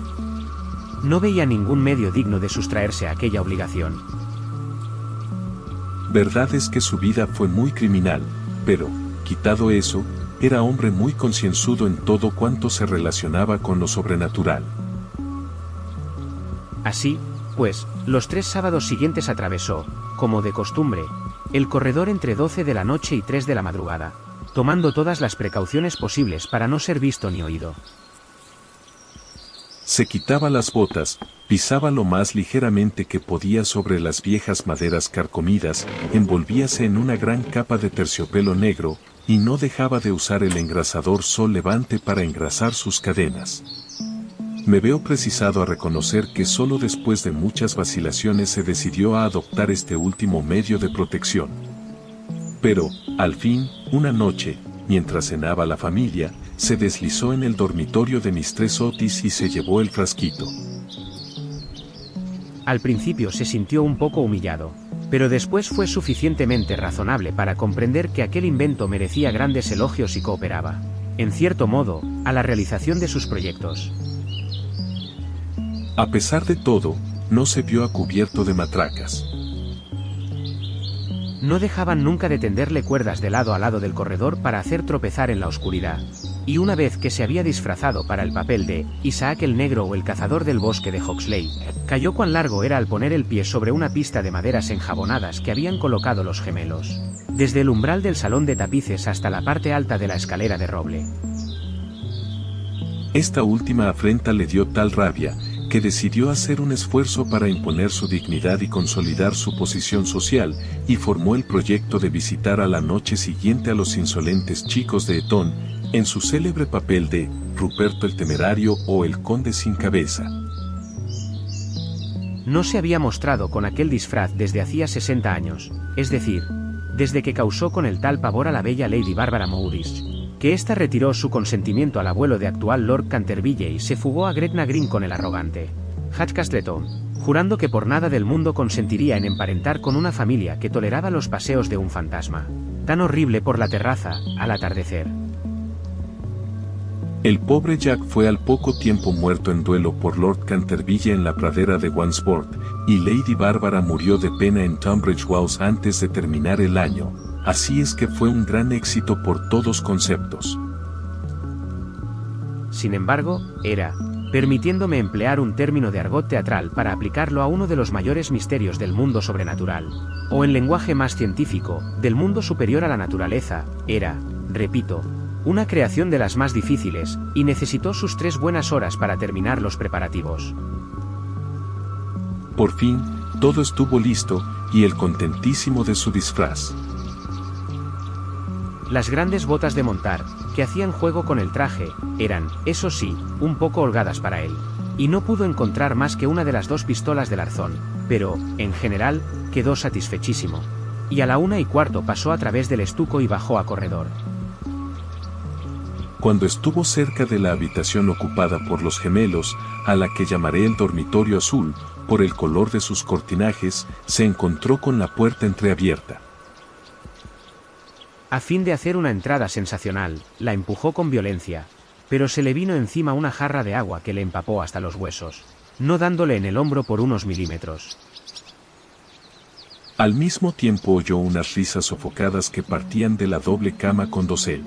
No veía ningún medio digno de sustraerse a aquella obligación. Verdad es que su vida fue muy criminal, pero, quitado eso, era hombre muy concienzudo en todo cuanto se relacionaba con lo sobrenatural. Así, pues, los 3 sábados siguientes atravesó, como de costumbre, el corredor entre 12 de la noche y 3 de la madrugada, tomando todas las precauciones posibles para no ser visto ni oído. Se quitaba las botas, pisaba lo más ligeramente que podía sobre las viejas maderas carcomidas, envolvíase en una gran capa de terciopelo negro, y no dejaba de usar el engrasador Sol Levante para engrasar sus cadenas. Me veo precisado a reconocer que solo después de muchas vacilaciones se decidió a adoptar este último medio de protección. Pero, al fin, una noche, mientras cenaba la familia, se deslizó en el dormitorio de Mistress Otis y se llevó el frasquito. Al principio se sintió un poco humillado, pero después fue suficientemente razonable para comprender que aquel invento merecía grandes elogios y cooperaba, en cierto modo, a la realización de sus proyectos. A pesar de todo, no se vio a cubierto de matracas. No dejaban nunca de tenderle cuerdas de lado a lado del corredor para hacer tropezar en la oscuridad, y una vez que se había disfrazado para el papel de Isaac el Negro o el cazador del bosque de Huxley, cayó cuán largo era al poner el pie sobre una pista de maderas enjabonadas que habían colocado los gemelos, desde el umbral del salón de tapices hasta la parte alta de la escalera de roble. Esta última afrenta le dio tal rabia, que decidió hacer un esfuerzo para imponer su dignidad y consolidar su posición social, y formó el proyecto de visitar a la noche siguiente a los insolentes chicos de Eton, en su célebre papel de Ruperto el Temerario o el Conde sin Cabeza. No se había mostrado con aquel disfraz desde hacía 60 años, es decir, desde que causó con el tal pavor a la bella Lady Barbara Mowbray, que ésta retiró su consentimiento al abuelo de actual Lord Canterville y se fugó a Gretna Green con el arrogante Hutch Castleton, jurando que por nada del mundo consentiría en emparentar con una familia que toleraba los paseos de un fantasma, tan horrible por la terraza, al atardecer. El pobre Jack fue al poco tiempo muerto en duelo por Lord Canterville en la pradera de Wandsworth, y Lady Bárbara murió de pena en Tunbridge Wells antes de terminar el año, así es que fue un gran éxito por todos conceptos. sin embargo, era, permitiéndome emplear un término de argot teatral para aplicarlo a uno de los mayores misterios del mundo sobrenatural, o en lenguaje más científico, del mundo superior a la naturaleza, era, repito, una creación de las más difíciles, y necesitó sus 3 buenas horas para terminar los preparativos. Por fin, todo estuvo listo, y él contentísimo de su disfraz. Las grandes botas de montar, que hacían juego con el traje, eran, eso sí, un poco holgadas para él, y no pudo encontrar más que una de las 2 pistolas del arzón, pero, en general, quedó satisfechísimo. Y a la 1:15 pasó a través del estuco y bajó a corredor. Cuando estuvo cerca de la habitación ocupada por los gemelos, a la que llamaré el dormitorio azul, por el color de sus cortinajes, se encontró con la puerta entreabierta. A fin de hacer una entrada sensacional, la empujó con violencia, pero se le vino encima una jarra de agua que le empapó hasta los huesos, no dándole en el hombro por unos milímetros. Al mismo tiempo oyó unas risas sofocadas que partían de la doble cama con dosel.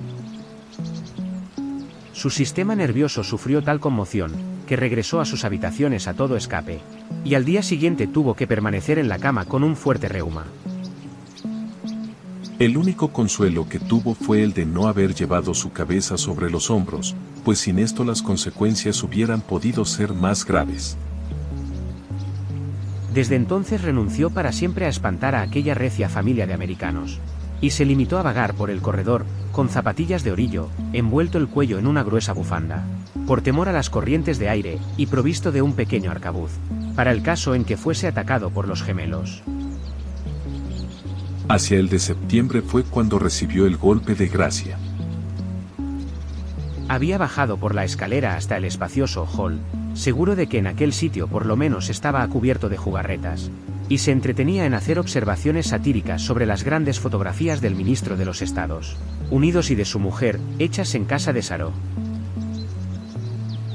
Su sistema nervioso sufrió tal conmoción, que regresó a sus habitaciones a todo escape, y al día siguiente tuvo que permanecer en la cama con un fuerte reuma. El único consuelo que tuvo fue el de no haber llevado su cabeza sobre los hombros, pues sin esto las consecuencias hubieran podido ser más graves. Desde entonces renunció para siempre a espantar a aquella recia familia de americanos, y se limitó a vagar por el corredor, con zapatillas de orillo, envuelto el cuello en una gruesa bufanda, por temor a las corrientes de aire, y provisto de un pequeño arcabuz, para el caso en que fuese atacado por los gemelos. Hacia el de septiembre fue cuando recibió el golpe de gracia. Había bajado por la escalera hasta el espacioso hall, seguro de que en aquel sitio por lo menos estaba a cubierto de jugarretas, y se entretenía en hacer observaciones satíricas sobre las grandes fotografías del ministro de los Estados Unidos y de su mujer, hechas en casa de Saró.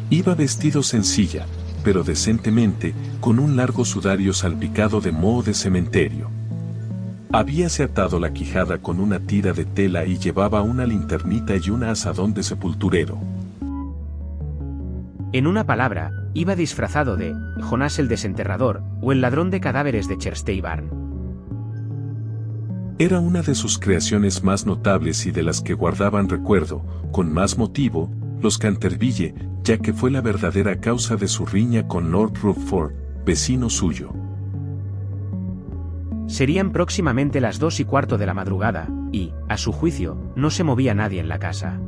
Iba vestido sencilla, pero decentemente, con un largo sudario salpicado de moho de cementerio. Habíase atado la quijada con una tira de tela y llevaba una linternita y un azadón de sepulturero. En una palabra, iba disfrazado de Jonás el desenterrador, o el ladrón de cadáveres de Cherstey Barn. Era una de sus creaciones más notables y de las que guardaban recuerdo, con más motivo, los Canterville, ya que fue la verdadera causa de su riña con Lord Rufford, vecino suyo. Serían próximamente las 2:15 de la madrugada, y, a su juicio, no se movía nadie en la casa.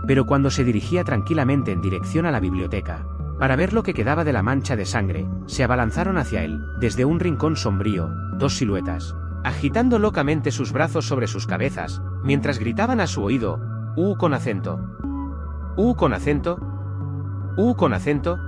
Pero cuando se dirigía tranquilamente en dirección a la biblioteca, para ver lo que quedaba de la mancha de sangre, se abalanzaron hacia él, desde un rincón sombrío, 2 siluetas, agitando locamente sus brazos sobre sus cabezas, mientras gritaban a su oído, con acento. Con acento. Con acento.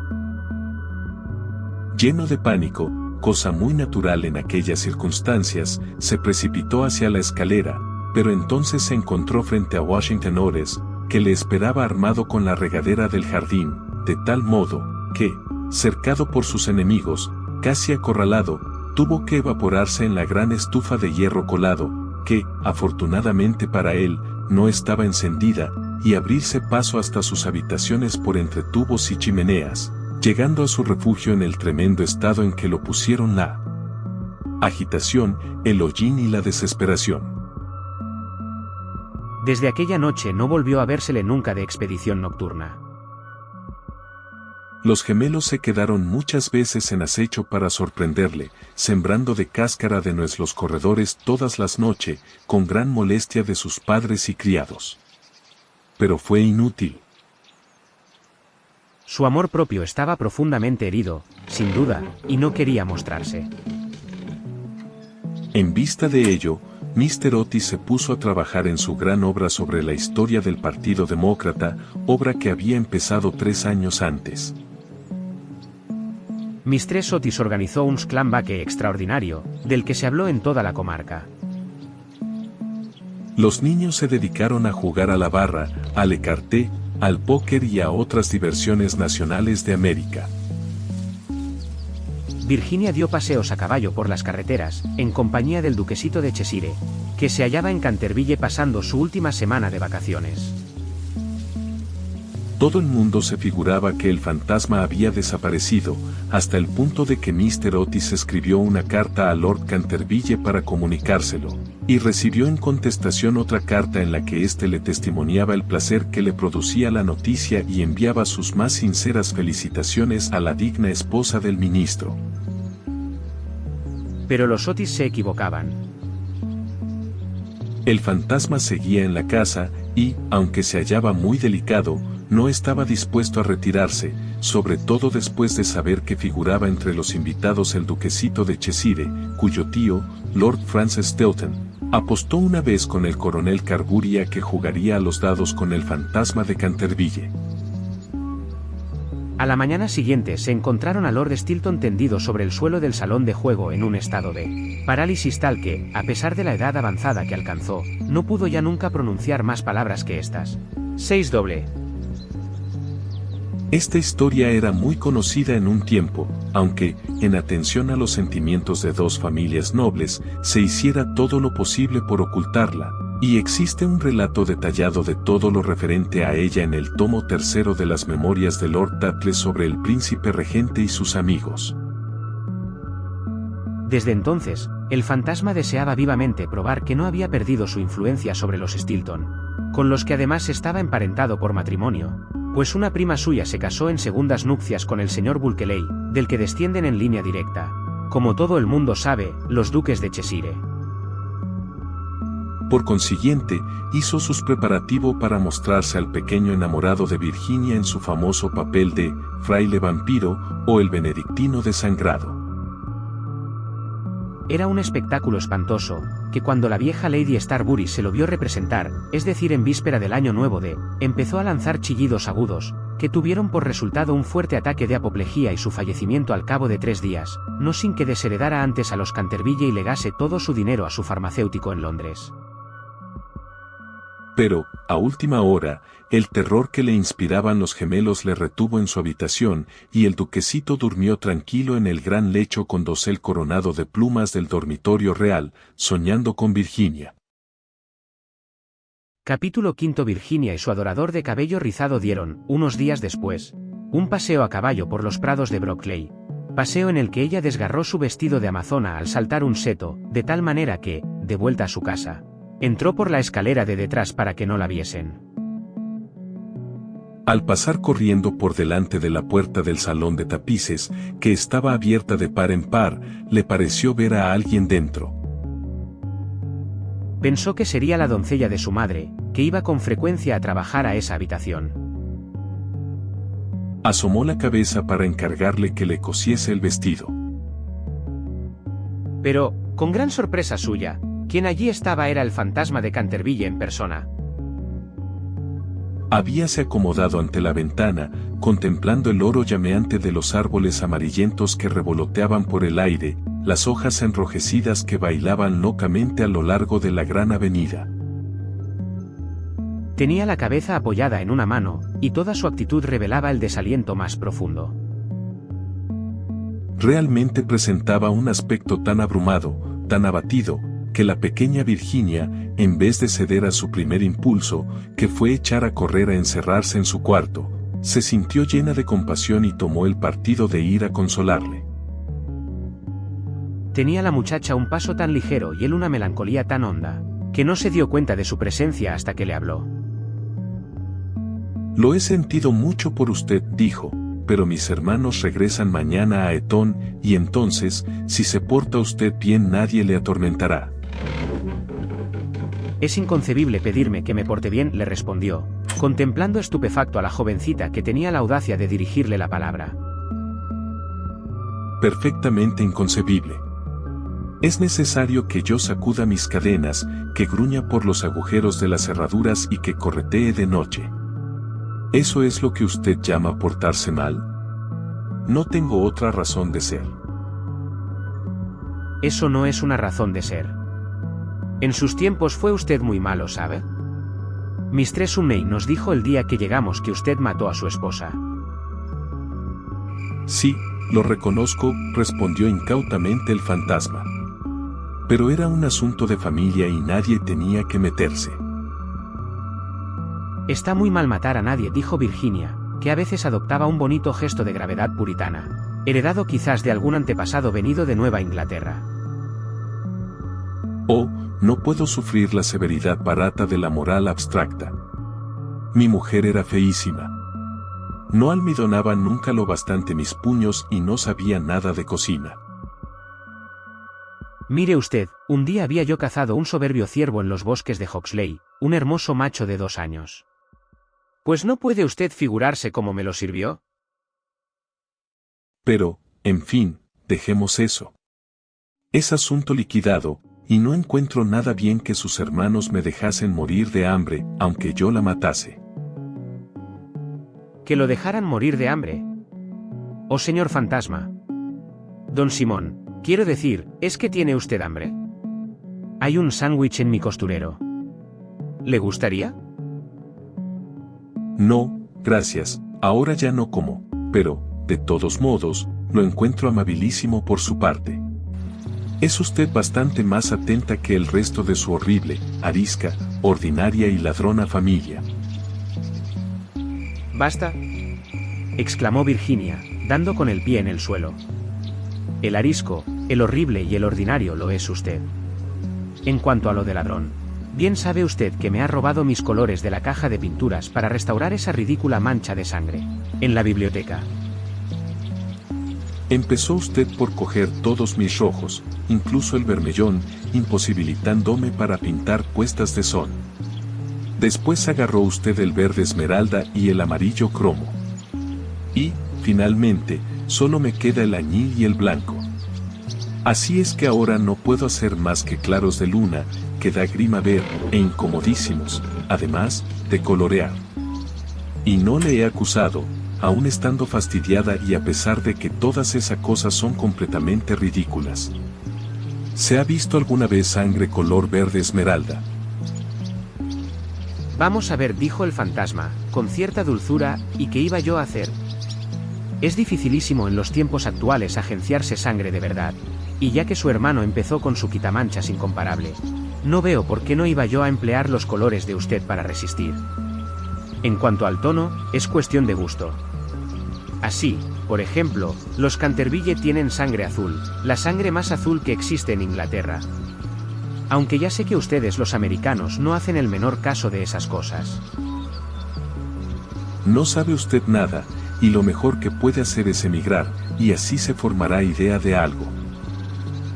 Lleno de pánico, cosa muy natural en aquellas circunstancias, se precipitó hacia la escalera, pero entonces se encontró frente a Washington Ores, que le esperaba armado con la regadera del jardín, de tal modo, que, cercado por sus enemigos, casi acorralado, tuvo que evaporarse en la gran estufa de hierro colado, que, afortunadamente para él, no estaba encendida, y abrirse paso hasta sus habitaciones por entre tubos y chimeneas, llegando a su refugio en el tremendo estado en que lo pusieron la agitación, el hollín y la desesperación. Desde aquella noche no volvió a vérsele nunca de expedición nocturna. Los gemelos se quedaron muchas veces en acecho para sorprenderle, sembrando de cáscara de nuez los corredores todas las noches, con gran molestia de sus padres y criados. Pero fue inútil. Su amor propio estaba profundamente herido, sin duda, y no quería mostrarse. En vista de ello, Mr. Otis se puso a trabajar en su gran obra sobre la historia del Partido Demócrata, obra que había empezado 3 años antes. Mistress Otis organizó un sclambaque extraordinario, del que se habló en toda la comarca. Los niños se dedicaron a jugar a la barra, al écarté, al póker y a otras diversiones nacionales de América. Virginia dio paseos a caballo por las carreteras, en compañía del duquesito de Cheshire, que se hallaba en Canterville pasando su última semana de vacaciones. Todo el mundo se figuraba que el fantasma había desaparecido, hasta el punto de que Mr. Otis escribió una carta a Lord Canterville para comunicárselo, y recibió en contestación otra carta en la que éste le testimoniaba el placer que le producía la noticia y enviaba sus más sinceras felicitaciones a la digna esposa del ministro. Pero los Otis se equivocaban. El fantasma seguía en la casa y, aunque se hallaba muy delicado, no estaba dispuesto a retirarse, sobre todo después de saber que figuraba entre los invitados el duquesito de Cheshire, cuyo tío, Lord Francis Stelton, apostó una vez con el coronel Carbury a que jugaría a los dados con el fantasma de Canterville. A la mañana siguiente se encontraron a Lord Stilton tendido sobre el suelo del salón de juego en un estado de parálisis tal que, a pesar de la edad avanzada que alcanzó, no pudo ya nunca pronunciar más palabras que estas. 6 doble. Esta historia era muy conocida en un tiempo, aunque, en atención a los sentimientos de dos familias nobles, se hiciera todo lo posible por ocultarla, y existe un relato detallado de todo lo referente a ella en el tomo 3 de las memorias de Lord Dudley sobre el príncipe regente y sus amigos. Desde entonces, el fantasma deseaba vivamente probar que no había perdido su influencia sobre los Stilton, con los que además estaba emparentado por matrimonio, pues una prima suya se casó en segundas nupcias con el señor Bulkeley, del que descienden en línea directa, como todo el mundo sabe, los duques de Cheshire. Por consiguiente, hizo sus preparativos para mostrarse al pequeño enamorado de Virginia en su famoso papel de fraile vampiro o el benedictino desangrado. Era un espectáculo espantoso, que cuando la vieja Lady Starbury se lo vio representar, es decir en víspera del año nuevo empezó a lanzar chillidos agudos, que tuvieron por resultado un fuerte ataque de apoplejía y su fallecimiento al cabo de 3 días, no sin que desheredara antes a los Canterville y legase todo su dinero a su farmacéutico en Londres. Pero, a última hora, el terror que le inspiraban los gemelos le retuvo en su habitación, y el duquesito durmió tranquilo en el gran lecho con dosel coronado de plumas del dormitorio real, soñando con Virginia. Capítulo 5. Virginia y su adorador de cabello rizado dieron, unos días después, un paseo a caballo por los prados de Brockley, paseo en el que ella desgarró su vestido de amazona al saltar un seto, de tal manera que, de vuelta a su casa, entró por la escalera de detrás para que no la viesen. Al pasar corriendo por delante de la puerta del salón de tapices, que estaba abierta de par en par, le pareció ver a alguien dentro. Pensó que sería la doncella de su madre, que iba con frecuencia a trabajar a esa habitación. Asomó la cabeza para encargarle que le cosiese el vestido. Pero, con gran sorpresa suya, quien allí estaba era el fantasma de Canterville en persona. Habíase acomodado ante la ventana, contemplando el oro llameante de los árboles amarillentos que revoloteaban por el aire, las hojas enrojecidas que bailaban locamente a lo largo de la gran avenida. Tenía la cabeza apoyada en una mano, y toda su actitud revelaba el desaliento más profundo. Realmente presentaba un aspecto tan abrumado, tan abatido, que la pequeña Virginia, en vez de ceder a su primer impulso, que fue echar a correr a encerrarse en su cuarto, se sintió llena de compasión y tomó el partido de ir a consolarle. Tenía la muchacha un paso tan ligero y él una melancolía tan honda, que no se dio cuenta de su presencia hasta que le habló. Lo he sentido mucho por usted, dijo, pero mis hermanos regresan mañana a Eton, y entonces, si se porta usted bien nadie le atormentará. Es inconcebible pedirme que me porte bien, le respondió, contemplando estupefacto a la jovencita que tenía la audacia de dirigirle la palabra. Perfectamente inconcebible. Es necesario que yo sacuda mis cadenas, que gruña por los agujeros de las cerraduras y que corretee de noche. ¿Eso es lo que usted llama portarse mal? No tengo otra razón de ser. Eso no es una razón de ser. En sus tiempos fue usted muy malo, ¿sabe? Mistress Umney nos dijo el día que llegamos que usted mató a su esposa. Sí, lo reconozco, respondió incautamente el fantasma. Pero era un asunto de familia y nadie tenía que meterse. Está muy mal matar a nadie, dijo Virginia, que a veces adoptaba un bonito gesto de gravedad puritana, heredado quizás de algún antepasado venido de Nueva Inglaterra. Oh, no puedo sufrir la severidad barata de la moral abstracta. Mi mujer era feísima. No almidonaba nunca lo bastante mis puños y no sabía nada de cocina. Mire usted, un día había yo cazado un soberbio ciervo en los bosques de Hoxley, un hermoso macho de 2 años. Pues no puede usted figurarse cómo me lo sirvió. Pero, en fin, dejemos eso. Es asunto liquidado, y no encuentro nada bien que sus hermanos me dejasen morir de hambre, aunque yo la matase. ¿Que lo dejaran morir de hambre? Oh, señor fantasma. Don Simón, quiero decir, ¿es que tiene usted hambre? Hay un sándwich en mi costurero. ¿Le gustaría? No, gracias, ahora ya no como, pero, de todos modos, lo encuentro amabilísimo por su parte. Es usted bastante más atenta que el resto de su horrible, arisca, ordinaria y ladrona familia. «Basta», exclamó Virginia, dando con el pie en el suelo. «El arisco, el horrible y el ordinario lo es usted. En cuanto a lo de ladrón, bien sabe usted que me ha robado mis colores de la caja de pinturas para restaurar esa ridícula mancha de sangre, en la biblioteca». Empezó usted por coger todos mis rojos, incluso el vermellón, imposibilitándome para pintar puestas de sol. Después agarró usted el verde esmeralda y el amarillo cromo. Y, finalmente, solo me queda el añil y el blanco. Así es que ahora no puedo hacer más que claros de luna, que da grima ver, e incomodísimos, además de colorear. Y no le he acusado, aún estando fastidiada y a pesar de que todas esas cosas son completamente ridículas. ¿Se ha visto alguna vez sangre color verde esmeralda? Vamos a ver, dijo el fantasma, con cierta dulzura, ¿y qué iba yo a hacer? Es dificilísimo en los tiempos actuales agenciarse sangre de verdad, y ya que su hermano empezó con su quitamanchas incomparable, no veo por qué no iba yo a emplear los colores de usted para resistir. En cuanto al tono, es cuestión de gusto. Así, por ejemplo, los Canterville tienen sangre azul, la sangre más azul que existe en Inglaterra. Aunque ya sé que ustedes los americanos no hacen el menor caso de esas cosas. No sabe usted nada, y lo mejor que puede hacer es emigrar, y así se formará idea de algo.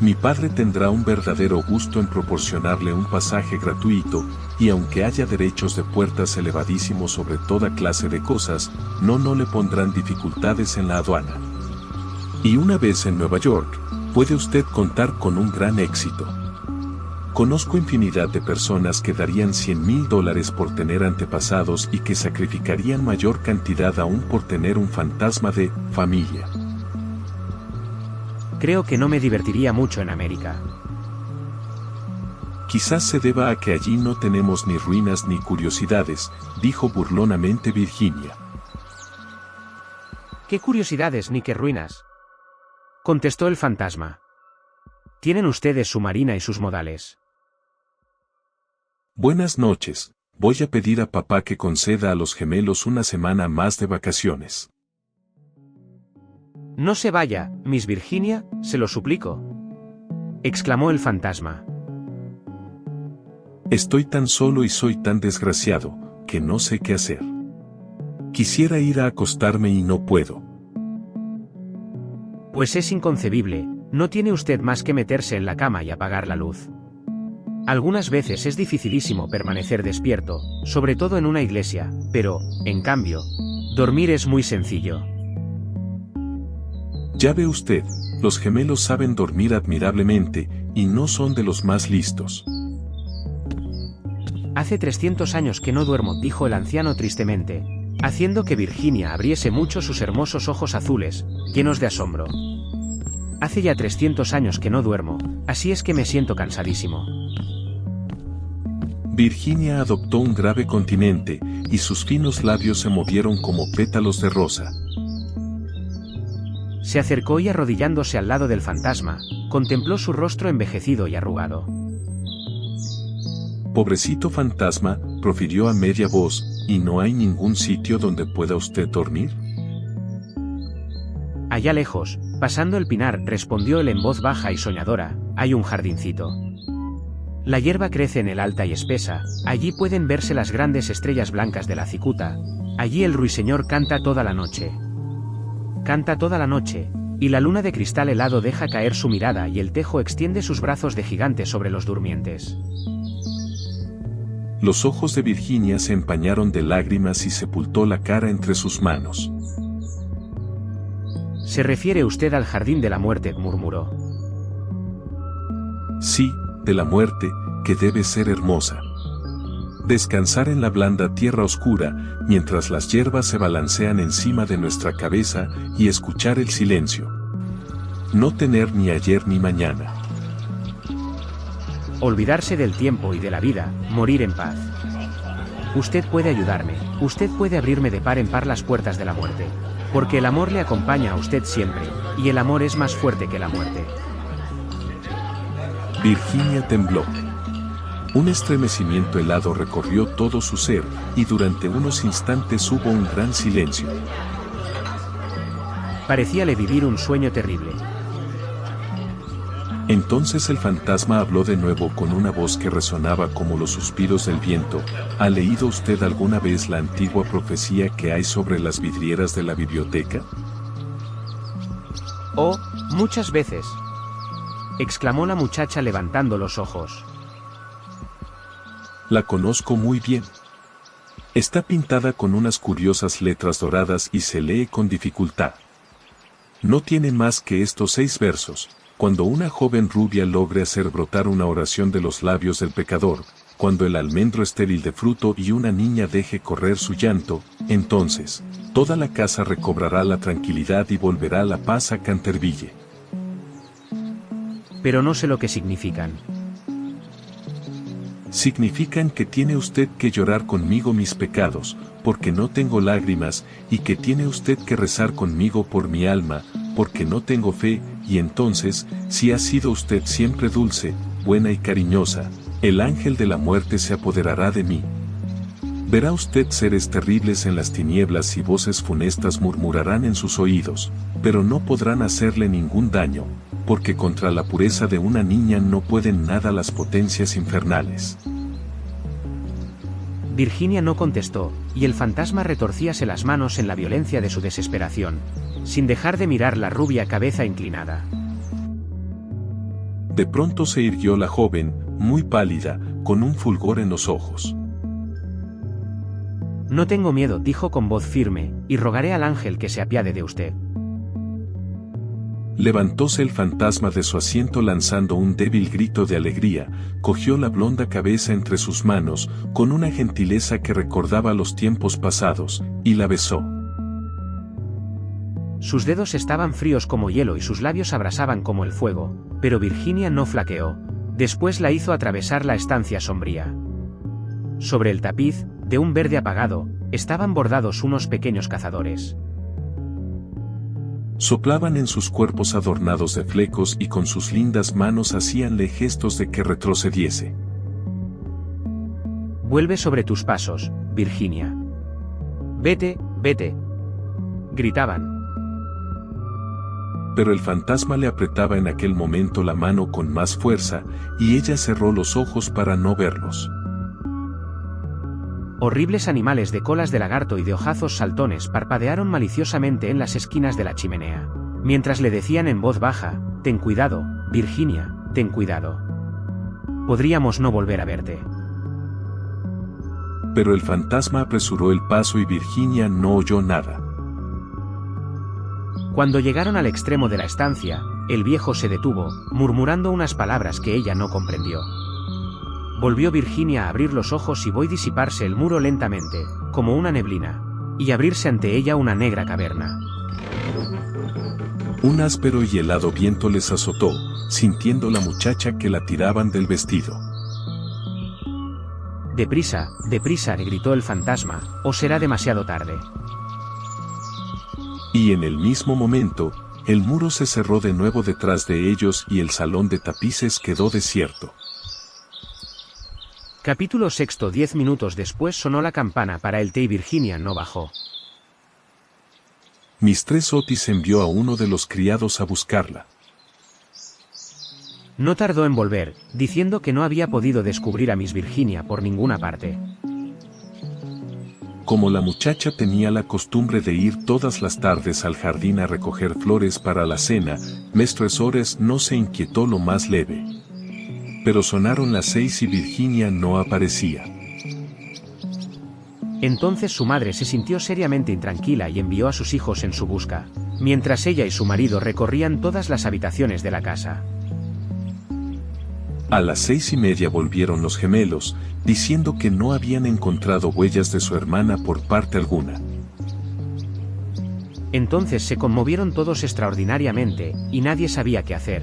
Mi padre tendrá un verdadero gusto en proporcionarle un pasaje gratuito, y aunque haya derechos de puertas elevadísimos sobre toda clase de cosas, no le pondrán dificultades en la aduana. Y una vez en Nueva York, puede usted contar con un gran éxito. Conozco infinidad de personas que darían $100,000 por tener antepasados y que sacrificarían mayor cantidad aún por tener un fantasma de familia. Creo que no me divertiría mucho en América. Quizás se deba a que allí no tenemos ni ruinas ni curiosidades, dijo burlonamente Virginia. ¿Qué curiosidades ni qué ruinas?, contestó el fantasma. Tienen ustedes su marina y sus modales. Buenas noches, voy a pedir a papá que conceda a los gemelos una semana más de vacaciones. No se vaya, Miss Virginia, se lo suplico, exclamó el fantasma. Estoy tan solo y soy tan desgraciado, que no sé qué hacer. Quisiera ir a acostarme y no puedo. Pues es inconcebible, no tiene usted más que meterse en la cama y apagar la luz. Algunas veces es dificilísimo permanecer despierto, sobre todo en una iglesia, pero, en cambio, dormir es muy sencillo. Ya ve usted, los gemelos saben dormir admirablemente, y no son de los más listos. Hace 300 años que no duermo, dijo el anciano tristemente, haciendo que Virginia abriese mucho sus hermosos ojos azules, llenos de asombro. Hace ya 300 años que no duermo, así es que me siento cansadísimo. Virginia adoptó un grave continente, y sus finos labios se movieron como pétalos de rosa. Se acercó y arrodillándose al lado del fantasma, contempló su rostro envejecido y arrugado. Pobrecito fantasma, profirió a media voz, ¿Y no hay ningún sitio donde pueda usted dormir? Allá lejos, pasando el pinar, respondió él en voz baja y soñadora, hay un jardincito. La hierba crece en él alta y espesa, allí pueden verse las grandes estrellas blancas de la cicuta, allí el ruiseñor canta toda la noche. Canta toda la noche, y la luna de cristal helado deja caer su mirada y el tejo extiende sus brazos de gigante sobre los durmientes. Los ojos de Virginia se empañaron de lágrimas y sepultó la cara entre sus manos. ¿Se refiere usted al jardín de la muerte?, murmuró. Sí, de la muerte, que debe ser hermosa. Descansar en la blanda tierra oscura, mientras las hierbas se balancean encima de nuestra cabeza, y escuchar el silencio. No tener ni ayer ni mañana. Olvidarse del tiempo y de la vida, morir en paz. Usted puede ayudarme, usted puede abrirme de par en par las puertas de la muerte. Porque el amor le acompaña a usted siempre, y el amor es más fuerte que la muerte. Virginia tembló. Un estremecimiento helado recorrió todo su ser, y durante unos instantes hubo un gran silencio. Parecíale vivir un sueño terrible. Entonces el fantasma habló de nuevo con una voz que resonaba como los suspiros del viento. ¿Ha leído usted alguna vez la antigua profecía que hay sobre las vidrieras de la biblioteca? Oh, muchas veces, exclamó la muchacha levantando los ojos. La conozco muy bien. Está pintada con unas curiosas letras doradas y se lee con dificultad. No tiene más que estos 6 versos. Cuando una joven rubia logre hacer brotar una oración de los labios del pecador, cuando el almendro estéril de fruto y una niña deje correr su llanto, entonces, toda la casa recobrará la tranquilidad y volverá la paz a Canterville. Pero no sé lo que significan. Significan que tiene usted que llorar conmigo mis pecados, porque no tengo lágrimas, y que tiene usted que rezar conmigo por mi alma, porque no tengo fe, y entonces, si ha sido usted siempre dulce, buena y cariñosa, el ángel de la muerte se apoderará de mí. Verá usted seres terribles en las tinieblas y voces funestas murmurarán en sus oídos, pero no podrán hacerle ningún daño, porque contra la pureza de una niña no pueden nada las potencias infernales. Virginia no contestó, y el fantasma retorcíase las manos en la violencia de su desesperación, sin dejar de mirar la rubia cabeza inclinada. De pronto se irguió la joven, muy pálida, con un fulgor en los ojos. No tengo miedo, dijo con voz firme, y rogaré al ángel que se apiade de usted. Levantóse el fantasma de su asiento lanzando un débil grito de alegría, cogió la blonda cabeza entre sus manos, con una gentileza que recordaba los tiempos pasados, y la besó. Sus dedos estaban fríos como hielo y sus labios abrasaban como el fuego, pero Virginia no flaqueó. Después la hizo atravesar la estancia sombría. Sobre el tapiz, de un verde apagado, estaban bordados unos pequeños cazadores. Soplaban en sus cuerpos adornados de flecos y con sus lindas manos hacíanle gestos de que retrocediese. Vuelve sobre tus pasos, Virginia. Vete, vete, gritaban. Pero el fantasma le apretaba en aquel momento la mano con más fuerza, y ella cerró los ojos para no verlos. Horribles animales de colas de lagarto y de ojazos saltones parpadearon maliciosamente en las esquinas de la chimenea, mientras le decían en voz baja, «Ten cuidado, Virginia, ten cuidado. Podríamos no volver a verte». Pero el fantasma apresuró el paso y Virginia no oyó nada. Cuando llegaron al extremo de la estancia, el viejo se detuvo, murmurando unas palabras que ella no comprendió. Volvió Virginia a abrir los ojos y vio disiparse el muro lentamente, como una neblina, y abrirse ante ella una negra caverna. Un áspero y helado viento les azotó, sintiendo la muchacha que la tiraban del vestido. «Deprisa, deprisa», le gritó el fantasma, «o será demasiado tarde». Y en el mismo momento, el muro se cerró de nuevo detrás de ellos y el salón de tapices quedó desierto. Capítulo sexto. 10 minutos después sonó la campana para el té y Virginia no bajó. Mistress Otis envió a uno de los criados a buscarla. No tardó en volver, diciendo que no había podido descubrir a Miss Virginia por ninguna parte. Como la muchacha tenía la costumbre de ir todas las tardes al jardín a recoger flores para la cena, Mistress Otis no se inquietó lo más leve. Pero sonaron las 6 y Virginia no aparecía. Entonces su madre se sintió seriamente intranquila y envió a sus hijos en su busca, mientras ella y su marido recorrían todas las habitaciones de la casa. A las 6:30 volvieron los gemelos, diciendo que no habían encontrado huellas de su hermana por parte alguna. Entonces se conmovieron todos extraordinariamente, y nadie sabía qué hacer,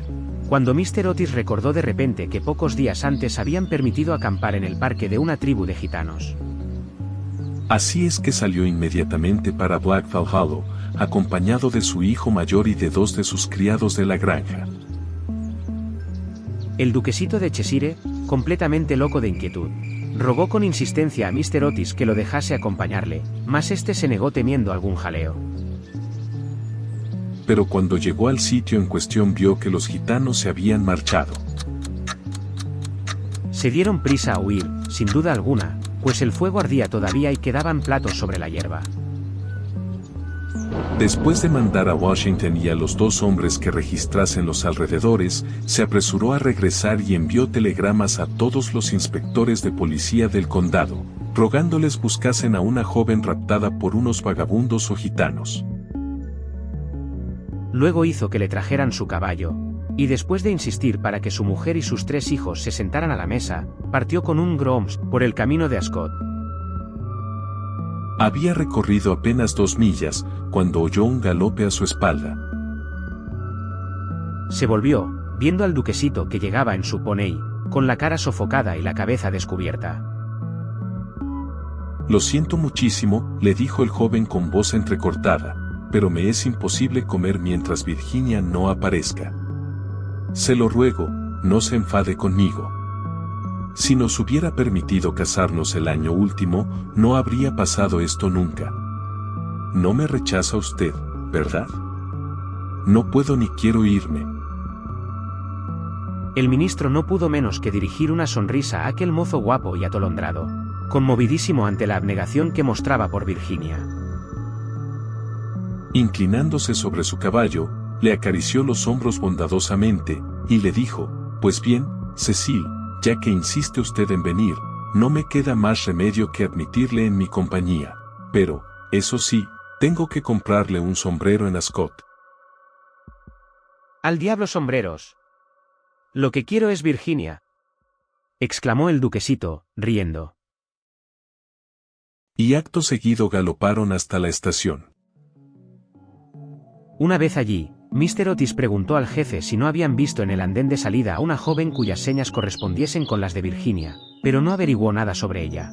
cuando Mr. Otis recordó de repente que pocos días antes habían permitido acampar en el parque de una tribu de gitanos. Así es que salió inmediatamente para Blackfell Hollow, acompañado de su hijo mayor y de 2 de sus criados de la granja. El duquesito de Cheshire, completamente loco de inquietud, rogó con insistencia a Mr. Otis que lo dejase acompañarle, mas este se negó temiendo algún jaleo. Pero cuando llegó al sitio en cuestión vio que los gitanos se habían marchado. Se dieron prisa a huir, sin duda alguna, pues el fuego ardía todavía y quedaban platos sobre la hierba. Después de mandar a Washington y a los 2 hombres que registrasen los alrededores, se apresuró a regresar y envió telegramas a todos los inspectores de policía del condado, rogándoles buscasen a una joven raptada por unos vagabundos o gitanos. Luego hizo que le trajeran su caballo, y después de insistir para que su mujer y sus 3 hijos se sentaran a la mesa, partió con un Groms por el camino de Ascot. Había recorrido apenas 2 millas, cuando oyó un galope a su espalda. Se volvió, viendo al duquesito que llegaba en su poney, con la cara sofocada y la cabeza descubierta. Lo siento muchísimo, le dijo el joven con voz entrecortada, pero me es imposible comer mientras Virginia no aparezca. Se lo ruego, no se enfade conmigo. Si nos hubiera permitido casarnos el año último, no habría pasado esto nunca. No me rechaza usted, ¿verdad? No puedo ni quiero irme. El ministro no pudo menos que dirigir una sonrisa a aquel mozo guapo y atolondrado, conmovidísimo ante la abnegación que mostraba por Virginia. Inclinándose sobre su caballo, le acarició los hombros bondadosamente, y le dijo, pues bien, Cecil, ya que insiste usted en venir, no me queda más remedio que admitirle en mi compañía, pero, eso sí, tengo que comprarle un sombrero en Ascot. ¡Al diablo sombreros! Lo que quiero es Virginia, exclamó el duquesito, riendo. Y acto seguido galoparon hasta la estación. Una vez allí, Mr. Otis preguntó al jefe si no habían visto en el andén de salida a una joven cuyas señas correspondiesen con las de Virginia, pero no averiguó nada sobre ella.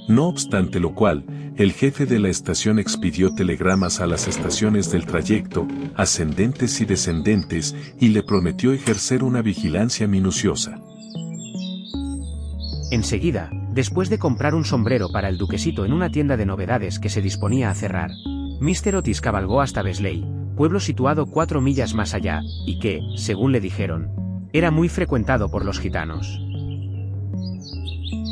No obstante lo cual, el jefe de la estación expidió telegramas a las estaciones del trayecto, ascendentes y descendentes, y le prometió ejercer una vigilancia minuciosa. Enseguida, después de comprar un sombrero para el duquesito en una tienda de novedades que se disponía a cerrar, Mr. Otis cabalgó hasta Besley, pueblo situado 4 millas más allá, y que, según le dijeron, era muy frecuentado por los gitanos.